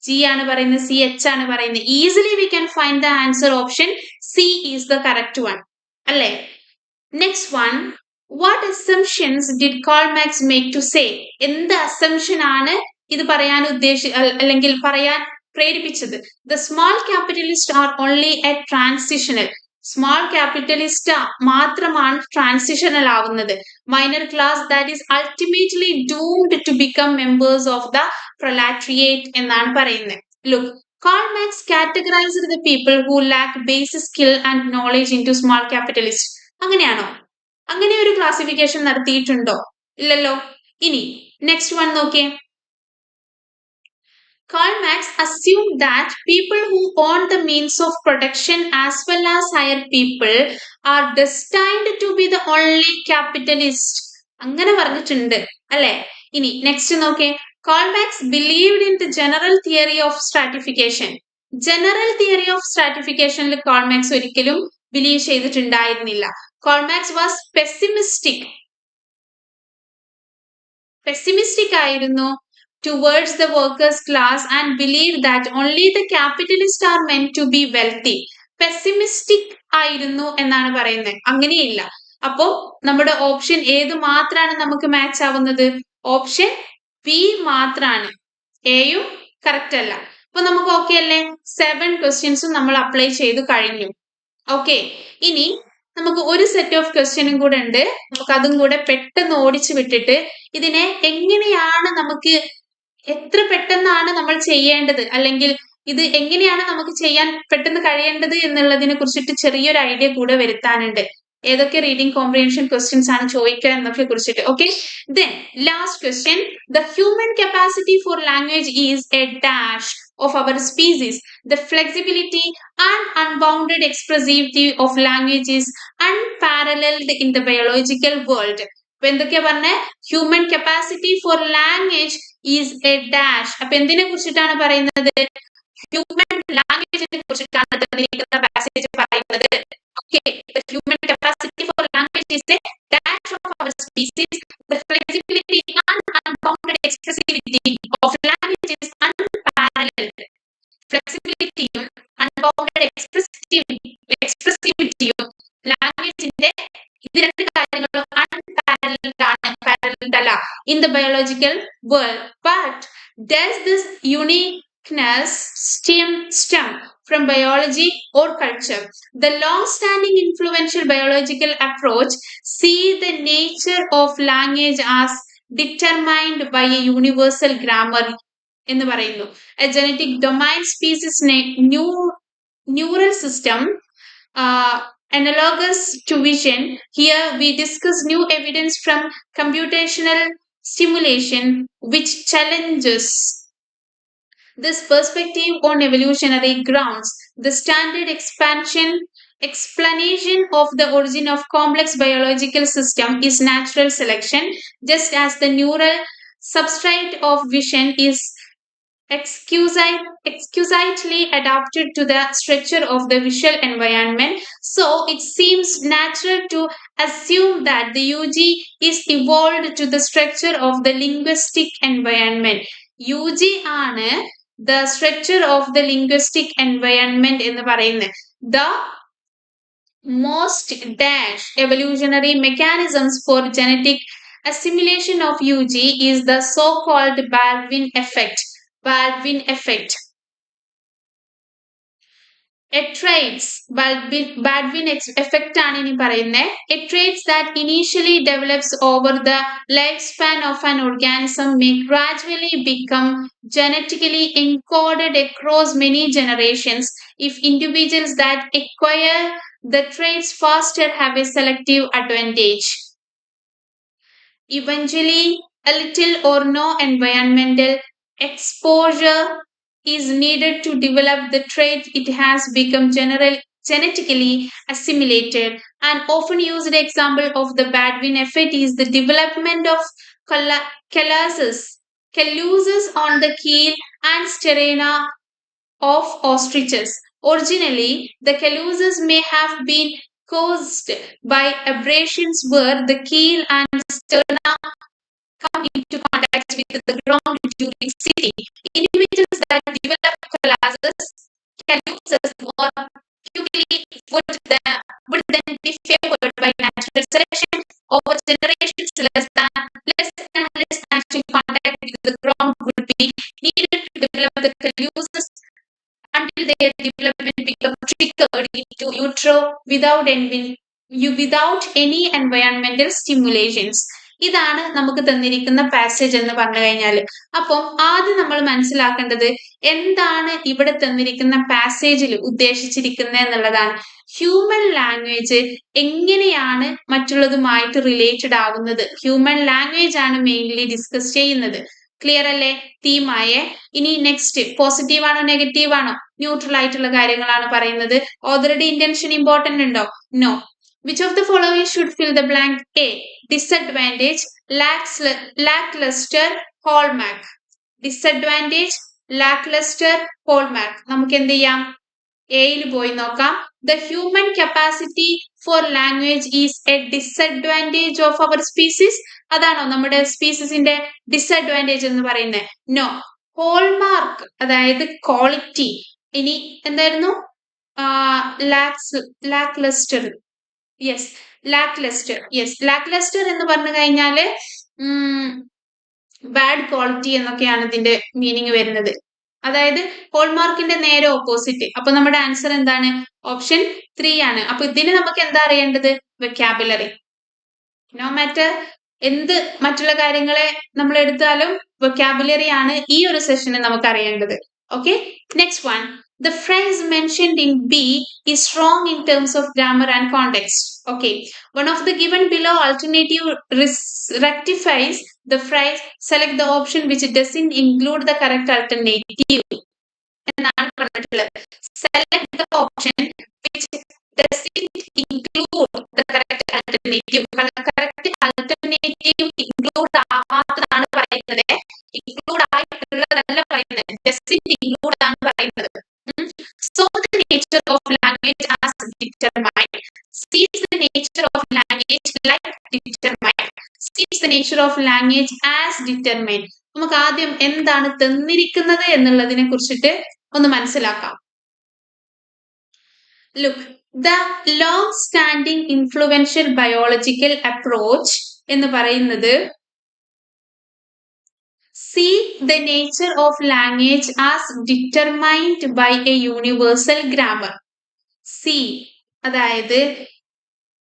ജി ആണ് പറയുന്നത്, സി എച്ച് ആണ് പറയുന്നത്. Easily we can find the answer option C is the correct one അല്ലേ. Next one, what assumptions did Karl Marx make to say, എന്ത് അസംഷൻ ആണ് ഇത് പറയാൻ അല്ലെങ്കിൽ പറയാൻ പ്രേരിപ്പിച്ചത്. The small capitalist are only a transitional, small capitalist മാത്രമാണ് transitional ആവുന്നത്. Minor class that is ultimately doomed to become members of the proletariat എന്നാണ് പറയുന്നത്. Look, Karl Marx categorized the people who lack basic skill and knowledge into small capitalists. അങ്ങനെയാണോ, അങ്ങനെ ഒരു classification നടത്തിയിട്ടുണ്ടോ, ഇല്ലല്ലോ. ഇനി next one നോക്കിയേ, Karl Marx assumed that people who own the means of production as well as higher people are destined to be the only capitalist. അങ്ങനെ പറഞ്ഞിട്ടുണ്ട് അല്ലെ. ഇനി നെക്സ്റ്റ് നോക്കിയേ, Karl Marx believed in the general theory of stratification. General theory of സ്ട്രാറ്റിഫിക്കേഷനിൽ Karl Marx ഒരിക്കലും believe ചെയ്തിട്ടുണ്ടായിരുന്നില്ല. Karl Marx was pessimistic ആയിരുന്നു towards the workers class and believed that only the capitalists are meant to be wealthy. Pessimistic ആയിരുന്നു എന്നാണ് പറയുന്നത്, അങ്ങനെയില്ല. അപ്പോ നമ്മുടെ ഓപ്ഷൻ ഏത് മാത്രമാണ് നമുക്ക് മാച്ച് ആവുന്നത്, ഓപ്ഷൻ ബി മാത്രാണ്, എയും കറക്റ്റ് അല്ല. അപ്പൊ നമുക്ക് ഓക്കെ അല്ലേ, 7 ക്വസ്റ്റ്യൻസും നമ്മൾ അപ്ലൈ ചെയ്ത് കഴിഞ്ഞു. ഓക്കെ. ഇനി നമുക്ക് ഒരു സെറ്റ് ഓഫ് ക്വസ്റ്റ്യനും കൂടെ ഉണ്ട്, നമുക്ക് അതും കൂടെ പെട്ടെന്ന് ഓടിച്ചു വിട്ടിട്ട് ഇതിനെ എങ്ങനെയാണ് നമുക്ക് എത്ര പെട്ടെന്നാണ് നമ്മൾ ചെയ്യേണ്ടത്, അല്ലെങ്കിൽ ഇത് എങ്ങനെയാണ് നമുക്ക് ചെയ്യാൻ പെട്ടെന്ന് കഴിയേണ്ടത് എന്നുള്ളതിനെ കുറിച്ചിട്ട് ചെറിയൊരു ഐഡിയ കൂടെ വരുത്താനുണ്ട്. ഏതൊക്കെ റീഡിംഗ് കോംപ്രിഹെൻഷൻ ക്വസ്റ്റ്യൻസ് ആണ് ചോദിക്കുക എന്നൊക്കെ കുറിച്ചിട്ട്. Okay, then last question, the human capacity for language is a dash of our species. The flexibility and unbounded expressivity of language is unparalleled in the biological world. അപ്പൊ എന്തൊക്കെയാ പറഞ്ഞ, human capacity for language is a dash. അപ്പൊ എന്തിനെ കുറിച്ചിട്ടാണ് പറയുന്നത്, human ലാംഗ്വേജിനെ കുറിച്ചിട്ടാണ് തന്നിരിക്കുന്ന passage പറയുന്നത്. Okay, the human capacity for language is a dash of our species. The flexibility and unbounded expressivity of language is unparalleled. Flexibility unbounded expressivity of language ഇത് രണ്ട് കാര്യങ്ങളും unparalleled ആണ്, paralleled അല്ല in the biological world. But does this uniqueness stem from biology or culture? The long-standing influential biological approach see the nature of language as determined by a universal grammar എന്ന് പറയുന്നു. A genetic domain species neural system analogous to vision. Here we discuss new evidence from computational stimulation which challenges this perspective on evolutionary grounds. The standard explanation of the origin of complex biological system is natural selection, just as the neural substrate of vision is exquisitely adapted to the structure of the visual environment. So it seems natural to assume that the UG is evolved to the structure of the linguistic environment. UG ആണ് the structure of the linguistic environment എന്ന് പറയുന്നത്. The most dash evolutionary mechanisms for genetic assimilation of UG is the so-called Baldwin effect. Baldwin effect. It traits Baldwin effect ആണ് ഇനി പറയുന്നത്. It traits that initially develops over the lifespan of an organism may gradually become genetically encoded across many generations if individuals that acquire the traits faster have a selective advantage. Eventually, a little or no environmental exposure is needed to develop the trait. It has become genetically assimilated. An often used example of the Baldwin effect is the development of calluses on the keel and sterna of ostriches. Originally, the calluses may have been caused by abrasions where the keel and sterna come into contact with the ground during sitting. Individuals that develop calluses more quickly would then be favored by natural selection over generations. Less actual contact with the ground would be needed to develop the calluses until their development becomes triggered into utero without any environmental stimulations. ഇതാണ് നമുക്ക് തന്നിരിക്കുന്ന passage എന്ന് പറഞ്ഞു കഴിഞ്ഞാൽ. അപ്പം ആദ്യം നമ്മൾ മനസ്സിലാക്കേണ്ടത് എന്താണ് ഇവിടെ തന്നിരിക്കുന്ന പാസേജിൽ ഉദ്ദേശിച്ചിരിക്കുന്നത് എന്നുള്ളതാണ്. ഹ്യൂമൻ ലാംഗ്വേജ് എങ്ങനെയാണ് മറ്റുള്ളതുമായിട്ട് റിലേറ്റഡ് ആവുന്നത്, ഹ്യൂമൻ ലാംഗ്വേജ് ആണ് മെയിൻലി ഡിസ്കസ് ചെയ്യുന്നത്. ക്ലിയർ അല്ലേ, തീമായേ. ഇനി നെക്സ്റ്റ്, പോസിറ്റീവ് ആണോ നെഗറ്റീവ് ആണോ, ന്യൂട്രൽ ആയിട്ടുള്ള കാര്യങ്ങളാണ് പറയുന്നത്. ഓൾറെഡി ഇന്റൻഷൻ ഇമ്പോർട്ടന്റ് ഉണ്ടോ? No. Which of the following should fill the blank? A. Disadvantage, lackluster, hallmark. Disadvantage, lackluster, hallmark. നമുക്ക് എന്ത് ചെയ്യാം, എയിൽ പോയി നോക്കാം. The human capacity for language is a disadvantage of our species. അതാണോ നമ്മുടെ സ്പീസിന്റെ ഡിസഡ്വാൻറ്റേജ് എന്ന് പറയുന്നത്? നോ. ഹോൾമാർക്ക് അതായത് ക്വാളിറ്റി. ഇനി എന്തായിരുന്നു? lackluster. Yes, lackluster. Yes, lackluster എന്ന് പറഞ്ഞു കഴിഞ്ഞാല് ബാഡ് ക്വാളിറ്റി എന്നൊക്കെയാണ് ഇതിന്റെ മീനിങ് വരുന്നത്. അതായത് ഹോൾമാർക്കിന്റെ നേരെ ഓപ്പോസിറ്റ്. അപ്പൊ നമ്മുടെ ആൻസർ എന്താണ്? ഓപ്ഷൻ 3 ആണ്. അപ്പൊ ഇതിന് നമുക്ക് എന്താ അറിയേണ്ടത്? വെക്കാബുലറി. നോ മാറ്റർ എന്ത് മറ്റുള്ള കാര്യങ്ങളെ നമ്മൾ എടുത്താലും വെക്കാബുലറി ആണ് ഈ ഒരു സെഷന് നമുക്ക് അറിയേണ്ടത്. Okay, next one. the phrase mentioned in B is wrong in terms of grammar and context. Okay, one of the given below alternative rectifies the phrase. Select the option which doesn't include the correct alternative. Select the option which doesn't include the correct alternative. Correct alternative include ആവാത്തതാണ് പറയുന്നത്. Include ആയിട്ടുള്ളതല്ല പറയുന്നത്. Doesn't include ആണ് പറയുന്നത്. So the nature of language as determined. Sees the nature of language like determined. Sees the nature of language as determined. നമുക്ക് ആദ്യം എന്താണ് തന്നിരിക്കുന്നത് എന്നുള്ളതിനെ കുറിച്ചിട്ട് ഒന്ന് മനസ്സിലാക്കാം. Look, the long standing influential biological approach എന്ന് പറയുന്നത് see the nature of language as determined by a universal grammar. See, അതായത്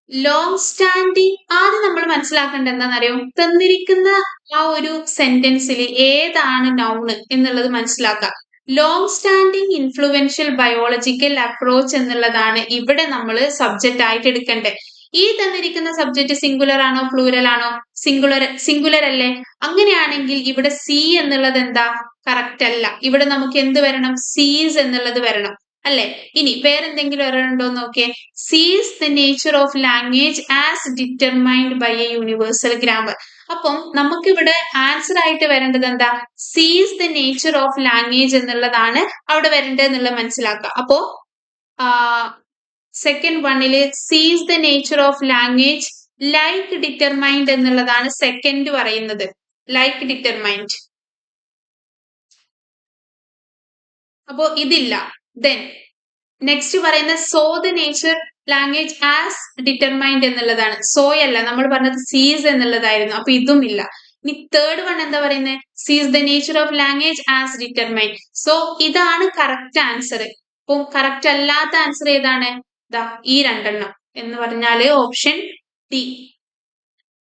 ലോങ് സ്റ്റാൻഡിങ് ആദ്യം നമ്മൾ മനസ്സിലാക്കേണ്ടത് എന്താണെന്നറിയോ, തന്നിരിക്കുന്ന ആ ഒരു സെന്റൻസിൽ ഏതാണ് നൗണ് എന്നുള്ളത് മനസ്സിലാക്കുക. Long standing influential biological approach എന്നുള്ളതാണ് ഇവിടെ നമ്മൾ സബ്ജക്റ്റ് ആയിട്ട് എടുക്കേണ്ടത്. ഈ തന്നിരിക്കുന്ന സബ്ജക്റ്റ് സിംഗുലർ ആണോ പ്ലൂരൽ ആണോ? സിംഗുലർ അല്ലേ? അങ്ങനെയാണെങ്കിൽ ഇവിടെ സി എന്നുള്ളത് എന്താ? കറക്റ്റ് അല്ല. ഇവിടെ നമുക്ക് എന്ത് വരണം? സീസ് എന്നുള്ളത് വരണം അല്ലെ? ഇനി വേറെന്തെങ്കിലും എററുണ്ടോ നോക്കിയേ. Sees the nature of language as determined by a universal grammar. അപ്പം നമുക്കിവിടെ ആൻസർ ആയിട്ട് വരേണ്ടത് എന്താ? സീസ് ദ നേച്ചർ ഓഫ് ലാംഗ്വേജ് എന്നുള്ളതാണ് അവിടെ വരേണ്ടത് എന്നുള്ളത് മനസ്സിലാക്കുക. അപ്പോ സെക്കൻഡ് വണ്ണില് സീസ് the nature of language like determined എന്നുള്ളതാണ് സെക്കൻഡ് പറയുന്നത്. Like determined. അപ്പോ ഇതില്ല. ദെൻ നെക്സ്റ്റ് പറയുന്ന so the nature language as determined എന്നുള്ളതാണ്. സോയല്ല, നമ്മൾ പറഞ്ഞത് സീസ് എന്നുള്ളതായിരുന്നു. അപ്പൊ ഇതും ഇല്ല. ഇനി തേർഡ് വൺ എന്താ പറയുന്നത്? സീസ് the nature of language as determined. So ഇതാണ് കറക്റ്റ് ആൻസർ. അപ്പം കറക്റ്റ് അല്ലാത്ത ആൻസർ ഏതാണ്? ദാ ഈ രണ്ടെണ്ണം എന്ന് പറഞ്ഞാല് ഓപ്ഷൻ ഡി.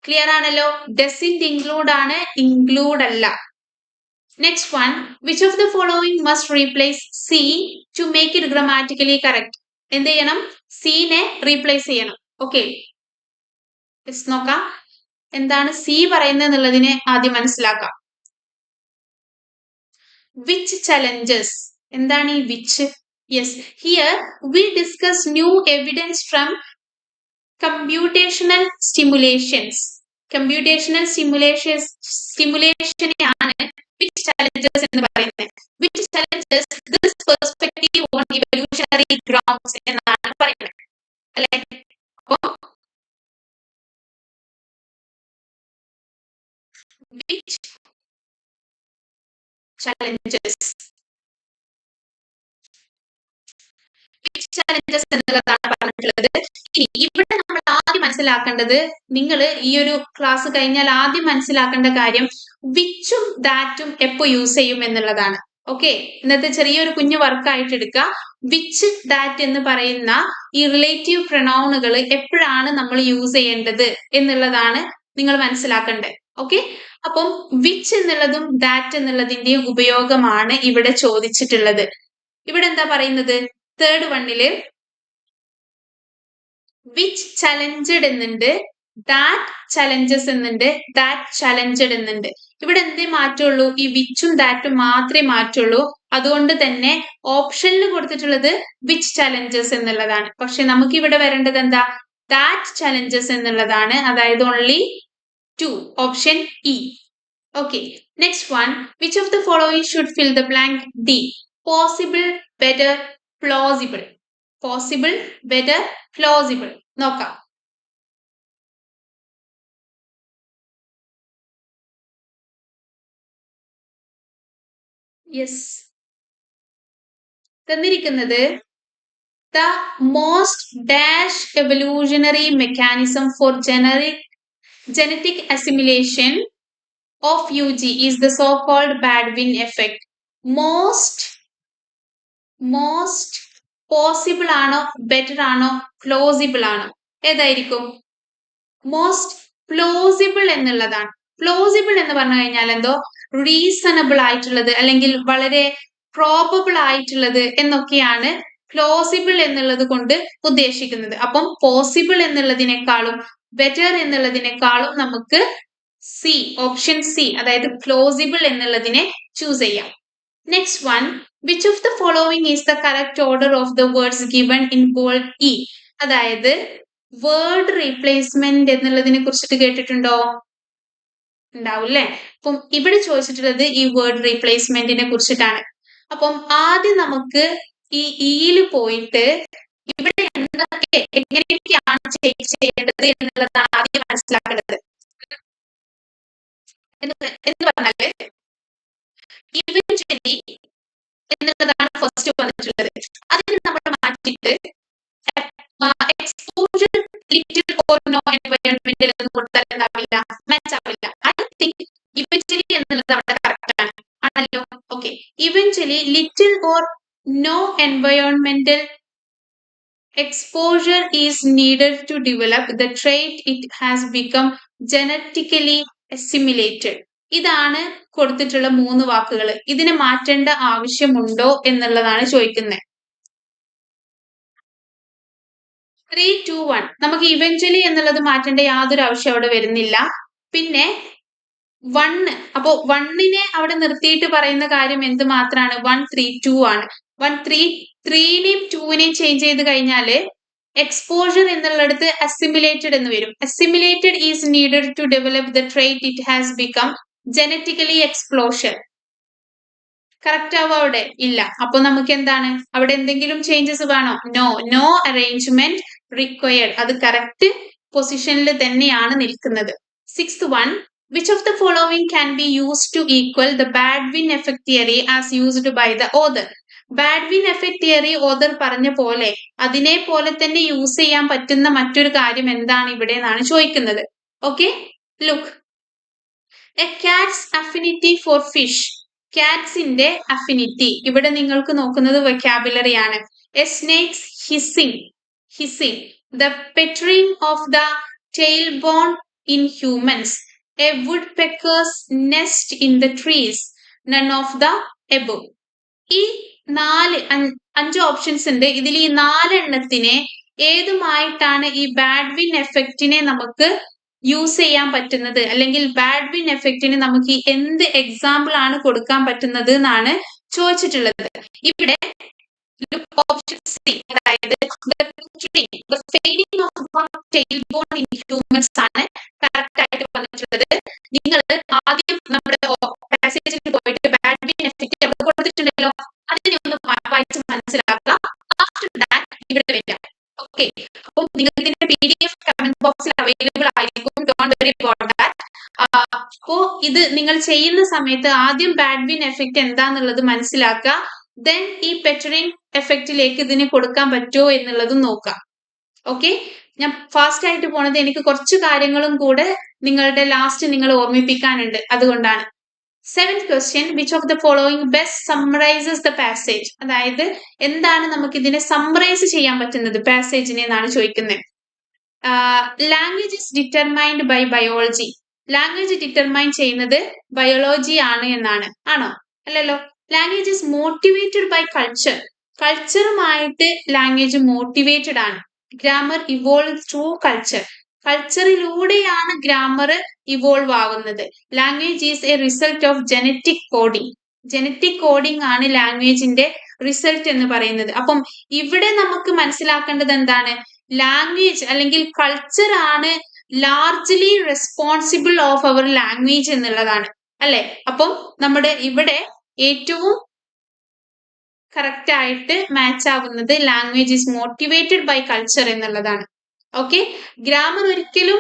ക്ലിയർ ആണല്ലോ? ഡസിന്റ് ഇൻക്ലൂഡ് ആണ്, ഇൻക്ലൂഡ് അല്ല. Next one, which of the following must replace C to make it grammatically correct? എന്ത് ചെയ്യണം? C നെ റീപ്ലേസ് ചെയ്യണം. ഓക്കെ, നോക്കാം എന്താണ് C പറയുന്നത് എന്നുള്ളതിനെ ആദ്യം മനസ്സിലാക്കാം. Which challenges? എന്താണ് ഈ which? Yes, here we discuss new evidence from computational stimulations. Computational stimulation ആണ് which challenges എന്ന് പറയുന്നത്. Which challenges this perspective on evolutionary grounds എന്നാണ് പറയുന്നത് അല്ലെ? Which challenges? Which challenges എന്നുള്ളതാണ് പറഞ്ഞിട്ടുള്ളത്. ഇവിടെ നമ്മൾ ആദ്യം മനസ്സിലാക്കേണ്ടത്, നിങ്ങൾ ഈ ഒരു ക്ലാസ് കഴിഞ്ഞാൽ ആദ്യം മനസ്സിലാക്കേണ്ട കാര്യം വിച്ചും ദാറ്റും എപ്പോ യൂസ് ചെയ്യും എന്നുള്ളതാണ്. ഓക്കെ, ഇന്നത്തെ ചെറിയൊരു കുഞ്ഞു വർക്കായിട്ട് എടുക്കുക. വിച്ച് ദാറ്റ് എന്ന് പറയുന്ന ഈ റിലേറ്റീവ് പ്രൊനൗണുകൾ എപ്പോഴാണ് നമ്മൾ യൂസ് ചെയ്യേണ്ടത് എന്നുള്ളതാണ് നിങ്ങൾ മനസ്സിലാക്കേണ്ടത്. ഓക്കെ, അപ്പം വിച്ച് എന്നുള്ളതും ദാറ്റ് എന്നുള്ളതിന്റെയും ഉപയോഗമാണ് ഇവിടെ ചോദിച്ചിട്ടുള്ളത്. ഇവിടെ എന്താ പറയുന്നത്? തേർഡ് വണ്ണില് വിച്ച് ചലഞ്ചഡ് എന്നുണ്ട്, ദാറ്റ് ചലഞ്ചസ് എന്നുണ്ട്, ദാറ്റ് ചലഞ്ചഡ് എന്നുണ്ട്. ഇവിടെ എന്തേ മാറ്റുള്ളൂ? ഈ വിച്ചും ദാറ്റും മാത്രമേ മാറ്റുള്ളൂ. അതുകൊണ്ട് തന്നെ ഓപ്ഷനിൽ കൊടുത്തിട്ടുള്ളത് വിച്ച് ചലഞ്ചസ് എന്നുള്ളതാണ്. പക്ഷെ നമുക്ക് ഇവിടെ വരേണ്ടത് എന്താ? ദാറ്റ് ചലഞ്ചസ് എന്നുള്ളതാണ്. അതായത് only 2, option E. Okay, next one, which of the following should fill the blank? D. Possible, better, plausible. Possible, better, plausible. നോക്കാം. യെസ്, തന്നിരിക്കുന്നത് the most dash evolutionary mechanism for genetic assimilation of UG is the so-called Baldwin effect. most possible ആണോ, better ആണോ, plausible ആണോ? ഏതായിരിക്കും? Most plausible എന്നുള്ളതാണ്. Plausible എന്ന് പറഞ്ഞു കഴിഞ്ഞാൽ എന്തോ റീസണബിൾ ആയിട്ടുള്ളത്, അല്ലെങ്കിൽ വളരെ പ്രോബബിൾ ആയിട്ടുള്ളത് എന്നൊക്കെയാണ് പ്ലോസിബിൾ എന്നുള്ളത് കൊണ്ട് ഉദ്ദേശിക്കുന്നത്. അപ്പം പോസിബിൾ എന്നുള്ളതിനേക്കാളും ബെറ്റർ എന്നുള്ളതിനേക്കാളും നമുക്ക് സി, ഓപ്ഷൻ സി, അതായത് പ്ലോസിബിൾ എന്നുള്ളതിനെ ചൂസ് ചെയ്യാം. Next one, which of the following is the correct order of the words given in bold E? അതായത് വേർഡ് റീപ്ലേസ്മെന്റ് എന്നുള്ളതിനെ കുറിച്ചിട്ട് കേട്ടിട്ടുണ്ടോ? ഉണ്ടാവും അല്ലെ? അപ്പം ഇവിടെ ചോദിച്ചിട്ടുള്ളത് ഈ വേർഡ് റീപ്ലേസ്മെന്റിനെ കുറിച്ചിട്ടാണ്. അപ്പം ആദ്യം നമുക്ക് ഈ ഇയിൽ പോയിട്ട് ഇവിടെ എന്തൊക്കെ എങ്ങനെയൊക്കെയാണ് ചെയ്യേണ്ടത് എന്നുള്ളതാണ് ആദ്യം മനസ്സിലാക്കേണ്ടത്. എന്ന് പറഞ്ഞാല് ഇവൻച്വലി എന്നുള്ളതാണ് ഫസ്റ്റ് വന്നിട്ടുള്ളത്. അതിന് നമ്മൾ മാറ്റിയിട്ട് എക്സ്പോഷർ ലിറ്റിൽ ഓർ നോ എൻവയോൺമെന്റിൽ എന്ന് കൊടുത്താൽ എന്താവില്ല, മാച്ച് ആവില്ല. ഐ തിങ്ക് ഇവൻച്വലി എന്നുള്ളത് അവിടെ കറക്റ്റ് ആണ്, ആണല്ലോ. Okay, eventually little or no എൻവയോൺമെന്റൽ exposure is needed to develop the trait it has become genetically assimilated. ഇതാണ് കൊടുത്തിട്ടുള്ള 3 വാക്കുകൾ. ഇതിനെ മാറ്റേണ്ട ആവശ്യമുണ്ടോ എന്നുള്ളതാണ് ചോദിക്കുന്നത്. 3, 2, 1 നമുക്ക് ഇവൻച്വലി എന്നുള്ളത് മാറ്റേണ്ട യാതൊരു ആവശ്യം അവിടെ വരുന്നില്ല. പിന്നെ 1, അപ്പോ 1നെ അവിടെ നിർത്തിയിട്ട് പറയുന്ന കാര്യം എന്ത് മാത്രമാണ്? 1, 3, 2 ആണ്. 1, 3, 3നെയും 2നെയും ചേഞ്ച് ചെയ്ത് കഴിഞ്ഞാല് എക്സ്പോഷർ എന്നുള്ളിടത്ത് അസിമിലേറ്റഡ് എന്ന് വരും. Assimilated is needed to develop the trait it has become genetically explosion. Correct ആവോ അവിടെ? ഇല്ല. അപ്പൊ നമുക്ക് എന്താണ് അവിടെ എന്തെങ്കിലും ചേഞ്ചസ് വേണോ? No, no arrangement required. അത് കറക്റ്റ് പൊസിഷനിൽ തന്നെയാണ് നിൽക്കുന്നത്. 6th one, which of the following can be used to equal the Baldwin effect theory as used by the author? Baldwin effect theory author പറഞ്ഞ പോലെ അതിനെ പോലെ തന്നെ യൂസ് ചെയ്യാൻ പറ്റുന്ന മറ്റൊരു കാര്യം എന്താണ് ഇവിടെ എന്നാണ് ചോദിക്കുന്നത്. Okay, look, a cat's affinity for fish. കാറ്റ്സിന്റെ അഫിനിറ്റി ഇവിടെ നിങ്ങൾക്ക് നോക്കുന്നത് വൊക്കാബുലറി ആണ്. A snake's hissing, hissing. The pattering of the tail born in humans, a woodpecker's nest in the trees, none of the above. ഈ 5 options ഉണ്ട്. ഇതിൽ ഈ 4 എണ്ണത്തിനെ ഏതുമായിട്ടാണ് ഈ ബാഡ്വിൻ എഫക്റ്റിനെ നമുക്ക് യൂസ് ചെയ്യാൻ പറ്റുന്നത്, അല്ലെങ്കിൽ ബാഡ്വിൻ എഫക്റ്റിന് നമുക്ക് എന്ത് എക്സാമ്പിൾ ആണ് കൊടുക്കാൻ പറ്റുന്നത് എന്നാണ് ചോദിച്ചിട്ടുള്ളത്. ഇവിടെ ഓപ്ഷൻ സി, അതായത് ആണ് കറക്റ്റ് ആയിട്ട് വന്നിട്ടുള്ളത്. നിങ്ങൾ ആദ്യം നമ്മുടെ പാസേജിൽ പോയിട്ട് ബാഡ്വിൻ എഫക്റ്റ് അവിടെ കൊടുത്തിട്ടുണ്ടല്ലോ, അതിനെ ഒന്ന് വായിച്ച് മനസ്സിലാക്കുക. ആഫ്റ്റർ ദാറ്റ് ഇവിടെ വരാം. ഓക്കെ, അപ്പോൾ നിങ്ങൾക്ക് ഇതിന്റെ PDF കമന്റ് ബോക്സിൽ അവൈലബിൾ ആയിരിക്കും. Don't worry about that. അപ്പോ ഇത് നിങ്ങൾ ചെയ്യുന്ന സമയത്ത് ആദ്യം ബാഡ്വിൻ എഫക്റ്റ് എന്താന്നുള്ളത് മനസ്സിലാക്കുക. ദെൻ ഈ പെറ്ററിംഗ് എഫക്റ്റിലേക്ക് ഇതിനെ കൊടുക്കാൻ പറ്റുമോ എന്നുള്ളതും നോക്കാം. ഓക്കെ, ഞാൻ ഫാസ്റ്റ് ആയിട്ട് പോണത് എനിക്ക് കുറച്ച് കാര്യങ്ങളും കൂടെ നിങ്ങളുടെ ലാസ്റ്റ് നിങ്ങൾ ഓർമ്മിപ്പിക്കാനുണ്ട്, അതുകൊണ്ടാണ്. 7th question, which of the following best summarizes the passage? അതായത് എന്താണ് നമുക്ക് ഇതിനെ സമ്മറൈസ് ചെയ്യാൻ പറ്റുന്നത് പാസേജിനെ എന്നാണ് ചോദിക്കുന്നത്. Language is determined by biology. Language determine ചെയ്യുന്നത് ബയോളജി ആണ് എന്നാണ്. ആണോ? അല്ലല്ലോ. Language is motivated by culture. കൾച്ചറുമായിട്ട് ലാംഗ്വേജ് മോട്ടിവേറ്റഡ് ആണ്. Grammar evolve through culture. കൾച്ചറിലൂടെയാണ് ഗ്രാമർ ഇവോൾവ് ആവുന്നത്. Language is a result of genetic coding. Genetic coding ആണ് ലാംഗ്വേജിന്റെ റിസൾട്ട് എന്ന് പറയുന്നത്. അപ്പം ഇവിടെ നമുക്ക് മനസ്സിലാക്കേണ്ടത് എന്താണ്? ലാംഗ്വേജ് അല്ലെങ്കിൽ കൾച്ചർ ആണ് largely responsible of our language എന്നുള്ളതാണ്, അല്ലെ? അപ്പം നമ്മുടെ ഇവിടെ ഏറ്റവും കറക്റ്റ് ആയിട്ട് മാച്ച് ആവുന്നത് language is motivated by culture എന്നുള്ളതാണ്. ഓക്കെ, ഗ്രാമർ ഒരിക്കലും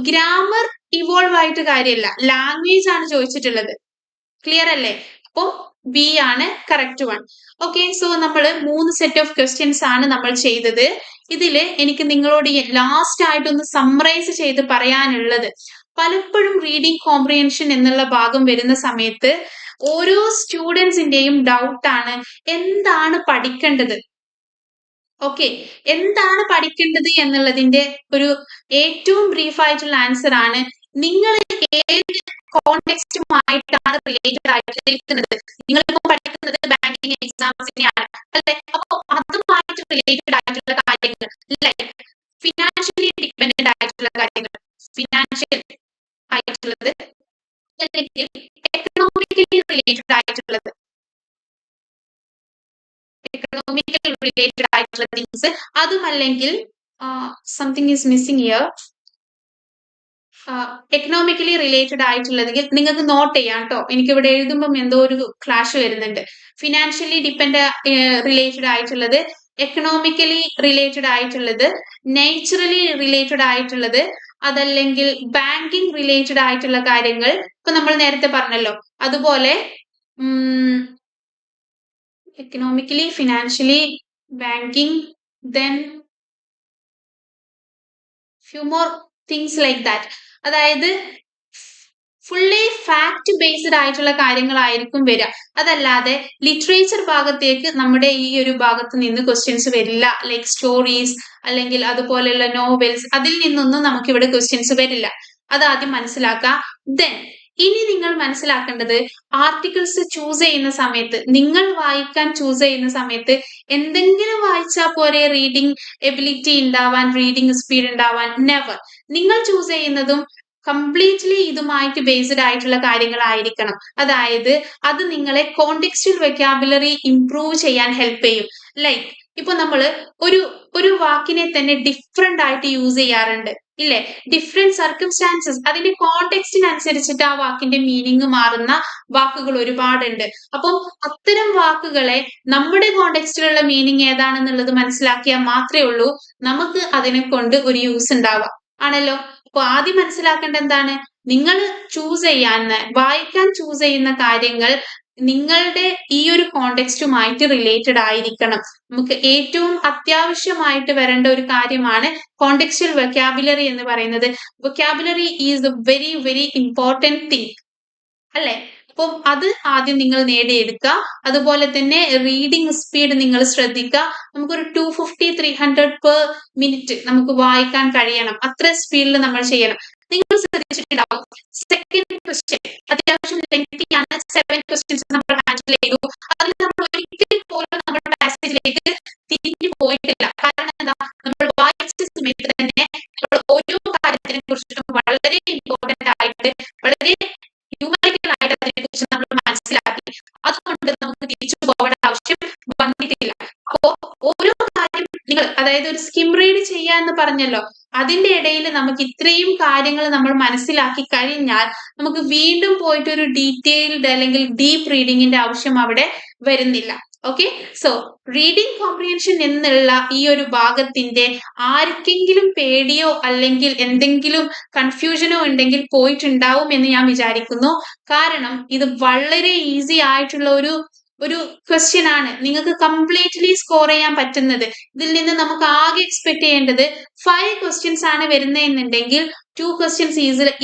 ഗ്രാമർ ഇവോൾവ് ആയിട്ട് കാര്യമല്ല, ലാംഗ്വേജ് ആണ് ചോദിച്ചിട്ടുള്ളത്. ക്ലിയർ അല്ലേ? അപ്പം ബി ആണ് കറക്റ്റ് വൺ. ഓക്കെ, സോ നമ്മൾ 3 സെറ്റ് ഓഫ് ക്വസ്റ്റ്യൻസ് ആണ് നമ്മൾ ചെയ്തത്. ഇതില് എനിക്ക് നിങ്ങളോട് ലാസ്റ്റ് ആയിട്ടൊന്ന് സമ്മറൈസ് ചെയ്ത് പറയാനുള്ളത്, പലപ്പോഴും റീഡിംഗ് കോംപ്രിഹെൻഷൻ എന്നുള്ള ഭാഗം വരുന്ന സമയത്ത് ഓരോ സ്റ്റുഡൻസിന്റെയും ഡൗട്ടാണ് എന്താണ് പഠിക്കേണ്ടത്. ഓക്കെ, എന്താണ് പഠിക്കേണ്ടത് എന്നുള്ളതിന്റെ ഒരു ഏറ്റവും ബ്രീഫ് ആയിട്ടുള്ള ആൻസർ ആണ് നിങ്ങൾ ഏത് കോണ്ടെക്സ്റ്റുമായിട്ടാണ് റിലേറ്റഡ് ആയിട്ട് നിൽക്കുന്നത്. നിങ്ങളിപ്പോൾ പഠിക്കുന്നത് ബാങ്കിങ് എക്സാംസിനെയാണ് അല്ലെ. അപ്പൊ അതുമായിട്ട് റിലേറ്റഡ് ആയിട്ടുള്ള കാര്യങ്ങൾ, ലൈക്ക് ഫിനാൻഷ്യലി ഡിപ്പെൻഡന്റ് ആയിട്ടുള്ള കാര്യങ്ങൾ, ഫിനാൻഷ്യൽ ആയിട്ടുള്ളത്, അല്ലെങ്കിൽ എക്കണോമിക്കലി റിലേറ്റഡ് ആയിട്ടുള്ളത്, എക്കണോമിക്കൽ റിലേറ്റഡ് ആയിട്ടുള്ള തിങ്സ്, അതുമല്ലെങ്കിൽ something is missing here, economically related ആയിട്ടുള്ളതെങ്കിൽ നിങ്ങൾക്ക് നോട്ട് ചെയ്യാം കേട്ടോ. എനിക്കിവിടെ എഴുതുമ്പം എന്തോ ഒരു ക്ലാഷ് വരുന്നുണ്ട്. ഫിനാൻഷ്യലി റിലേറ്റഡ് ആയിട്ടുള്ളത്, എക്കണോമിക്കലി റിലേറ്റഡ് ആയിട്ടുള്ളത്, നേച്ചറലി റിലേറ്റഡ് ആയിട്ടുള്ളത്, അതല്ലെങ്കിൽ ബാങ്കിങ് റിലേറ്റഡ് ആയിട്ടുള്ള കാര്യങ്ങൾ, ഇപ്പൊ നമ്മൾ നേരത്തെ പറഞ്ഞല്ലോ അതുപോലെ economically, financially, banking, then few more things like that. അതായത് ഫുള്ളി ഫാക്ട് ബേസ്ഡ് ആയിട്ടുള്ള കാര്യങ്ങളായിരിക്കും വരിക. അതല്ലാതെ ലിറ്ററേച്ചർ ഭാഗത്തേക്ക് നമ്മുടെ ഈ ഒരു ഭാഗത്ത് നിന്ന് ക്വസ്റ്റ്യൻസ് വരില്ല. ലൈക്ക് സ്റ്റോറീസ് അല്ലെങ്കിൽ അതുപോലെയുള്ള നോവൽസ്, അതിൽ നിന്നൊന്നും നമുക്ക് ഇവിടെ ക്വസ്റ്റ്യൻസ് വരില്ല. അതാദ്യം മനസ്സിലാക്കാം. ദെൻ ഇനി നിങ്ങൾ മനസ്സിലാക്കേണ്ടത്, ആർട്ടിക്കിൾസ് ചൂസ് ചെയ്യുന്ന സമയത്ത്, നിങ്ങൾ വായിക്കാൻ ചൂസ് ചെയ്യുന്ന സമയത്ത് എന്തെങ്കിലും വായിച്ചാൽ പോരെ റീഡിംഗ് എബിലിറ്റി ഉണ്ടാവാൻ, റീഡിംഗ് സ്പീഡ് ഉണ്ടാവാൻ? നെവർ. നിങ്ങൾ ചൂസ് ചെയ്യുന്നതും കംപ്ലീറ്റ്ലി ഇതുമായിട്ട് ബേസ്ഡ് ആയിട്ടുള്ള കാര്യങ്ങളായിരിക്കണം. അതായത് അത് നിങ്ങളെ കോണ്ടെക്സ്റ്റുവൽ വെക്കാബുലറി ഇംപ്രൂവ് ചെയ്യാൻ ഹെൽപ്പ് ചെയ്യും. ലൈക്ക് ഇപ്പൊ നമ്മള് ഒരു വാക്കിനെ തന്നെ ഡിഫറെന്റ് ആയിട്ട് യൂസ് ചെയ്യാറുണ്ട് ഇല്ലേ? ഡിഫറെന്റ് സർക്കംസ്റ്റാൻസസ്, അതിന്റെ കോണ്ടെക്സ്റ്റിനനുസരിച്ചിട്ട് ആ വാക്കിന്റെ മീനിങ് മാറുന്ന വാക്കുകൾ ഒരുപാടുണ്ട്. അപ്പം അത്തരം വാക്കുകളെ നമ്മുടെ കോണ്ടെക്സ്റ്റിലുള്ള മീനിങ് ഏതാണെന്നുള്ളത് മനസ്സിലാക്കിയാൽ മാത്രമേ ഉള്ളൂ നമുക്ക് അതിനെ കൊണ്ട് ഒരു യൂസ് ഉണ്ടാവുക. ആണല്ലോ. അപ്പൊ ആദ്യം മനസ്സിലാക്കേണ്ട എന്താണ്, നിങ്ങൾ ചൂസ് വായിക്കാൻ ചൂസ് ചെയ്യുന്ന കാര്യങ്ങൾ നിങ്ങളുടെ ഈ ഒരു കോണ്ടെക്സ്റ്റുമായിട്ട് റിലേറ്റഡ് ആയിരിക്കണം. നമുക്ക് ഏറ്റവും അത്യാവശ്യമായിട്ട് വരേണ്ട ഒരു കാര്യമാണ് കോണ്ടെക്സ്റ്റുവൽ വെക്കാബുലറി എന്ന് പറയുന്നത്. Vocabulary is A very very important thing അല്ലെ. അപ്പം അത് ആദ്യം നിങ്ങൾ നേടിയെടുക്കുക. അതുപോലെ തന്നെ റീഡിംഗ് സ്പീഡ് നിങ്ങൾ ശ്രദ്ധിക്കുക. നമുക്കൊരു 250-300 പെർ മിനിറ്റ് നമുക്ക് വായിക്കാൻ കഴിയണം. അത്ര സ്പീഡിൽ നമ്മൾ ചെയ്യണം. നിങ്ങൾ ശ്രദ്ധിച്ചിട്ടുണ്ടാവും, സെക്കൻഡ് ക്വസ്റ്റ്യൻ അത്യാവശ്യം ലെങ്തിയാണ്. 7 ക്വസ്റ്റ്യൻസ് നമ്മൾ ഹാൻഡിൽ ചെയ്തു. അതിൽ നമ്മൾ ഒരിക്കൽ പോലും നമ്മുടെ പാസേജിലേക്ക് തിരിഞ്ഞു പോയിട്ടില്ല. കാരണം എന്താ, നമ്മൾ വായിച്ച സമയത്ത് തന്നെ നമ്മൾ ഓരോ കാര്യത്തിനെ കുറിച്ചിട്ടും വളരെ ഇമ്പോർട്ടന്റ് ആയിട്ട്, വളരെ ന്യൂമറിക്കൽ ആയിട്ട് അതിനെ കുറിച്ച് നമ്മൾ മനസ്സിലാക്കി. അതുകൊണ്ട് നമുക്ക് തിരിച്ചു പോകേണ്ട ആവശ്യം വന്നിട്ടില്ല. അപ്പോ ഓരോ കാര്യം നിങ്ങൾ, അതായത് ഒരു സ്കിം റീഡ് ചെയ്യാന്ന് പറഞ്ഞല്ലോ, അതിന്റെ ഇടയിൽ നമുക്ക് ഇത്രയും കാര്യങ്ങൾ നമ്മൾ മനസ്സിലാക്കി കഴിഞ്ഞാൽ നമുക്ക് വീണ്ടും പോയിട്ട് ഒരു ഡീറ്റെയിൽഡ് അല്ലെങ്കിൽ ഡീപ്പ് റീഡിങ്ങിന്റെ ആവശ്യം അവിടെ വരുന്നില്ല. ഓക്കെ. സോ റീഡിംഗ് കോംപ്രിഹെൻഷൻ എന്നുള്ള ഈ ഒരു ഭാഗത്തിന്റെ ആർക്കെങ്കിലും പേടിയോ അല്ലെങ്കിൽ എന്തെങ്കിലും കൺഫ്യൂഷനോ ഉണ്ടെങ്കിൽ പോയിട്ടുണ്ടാവും എന്ന് ഞാൻ വിചാരിക്കുന്നു. കാരണം ഇത് വളരെ ഈസി ആയിട്ടുള്ള ഒരു ക്വസ്റ്റ്യൻ ആണ്. നിങ്ങൾക്ക് കംപ്ലീറ്റ്ലി സ്കോർ ചെയ്യാൻ പറ്റുന്നത്. ഇതിൽ നിന്ന് നമുക്ക് ആകെ എക്സ്പെക്ട് ചെയ്യേണ്ടത് 5 ക്വസ്റ്റ്യൻസ് ആണ് വരുന്നതെന്നുണ്ടെങ്കിൽ 2 ക്വസ്റ്റ്യൻസ്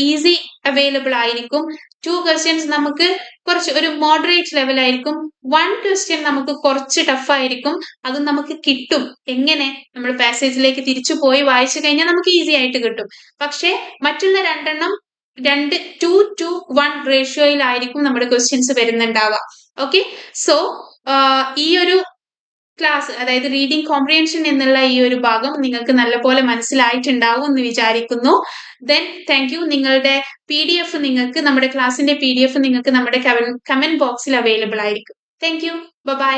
ഈസി അവൈലബിൾ ആയിരിക്കും. 2 ക്വസ്റ്റ്യൻസ് നമുക്ക് കുറച്ച് ഒരു മോഡറേറ്റ് ലെവൽ ആയിരിക്കും. 1 ക്വസ്റ്റ്യൻ നമുക്ക് കുറച്ച് ടഫ് ആയിരിക്കും. അത് നമുക്ക് കിട്ടും. എങ്ങനെ? നമ്മൾ പാസേജിലേക്ക് തിരിച്ചു പോയി വായിച്ചു കഴിഞ്ഞാൽ നമുക്ക് ഈസി ആയിട്ട് കിട്ടും. പക്ഷെ മറ്റുള്ള 2-1 റേഷ്യോയിലായിരിക്കും നമ്മുടെ ക്വസ്റ്റ്യൻസ് വരുന്നുണ്ടാവുക. ഓക്കെ. സോ ഈ ഒരു ക്ലാസ്, അതായത് റീഡിംഗ് കോംപ്രിഹെൻഷൻ എന്നുള്ള ഈ ഒരു ഭാഗം നിങ്ങൾക്ക് നല്ലപോലെ മനസ്സിലായിട്ടുണ്ടാവും എന്ന് വിചാരിക്കുന്നു. Then thank you. നിങ്ങളുടെ PDF നിങ്ങൾക്ക്, നമ്മുടെ ക്ലാസിന്റെ PDF നിങ്ങൾക്ക് നമ്മുടെ കമന്റ് ബോക്സിൽ അവൈലബിൾ ആയിരിക്കും. Thank you. ബൈ.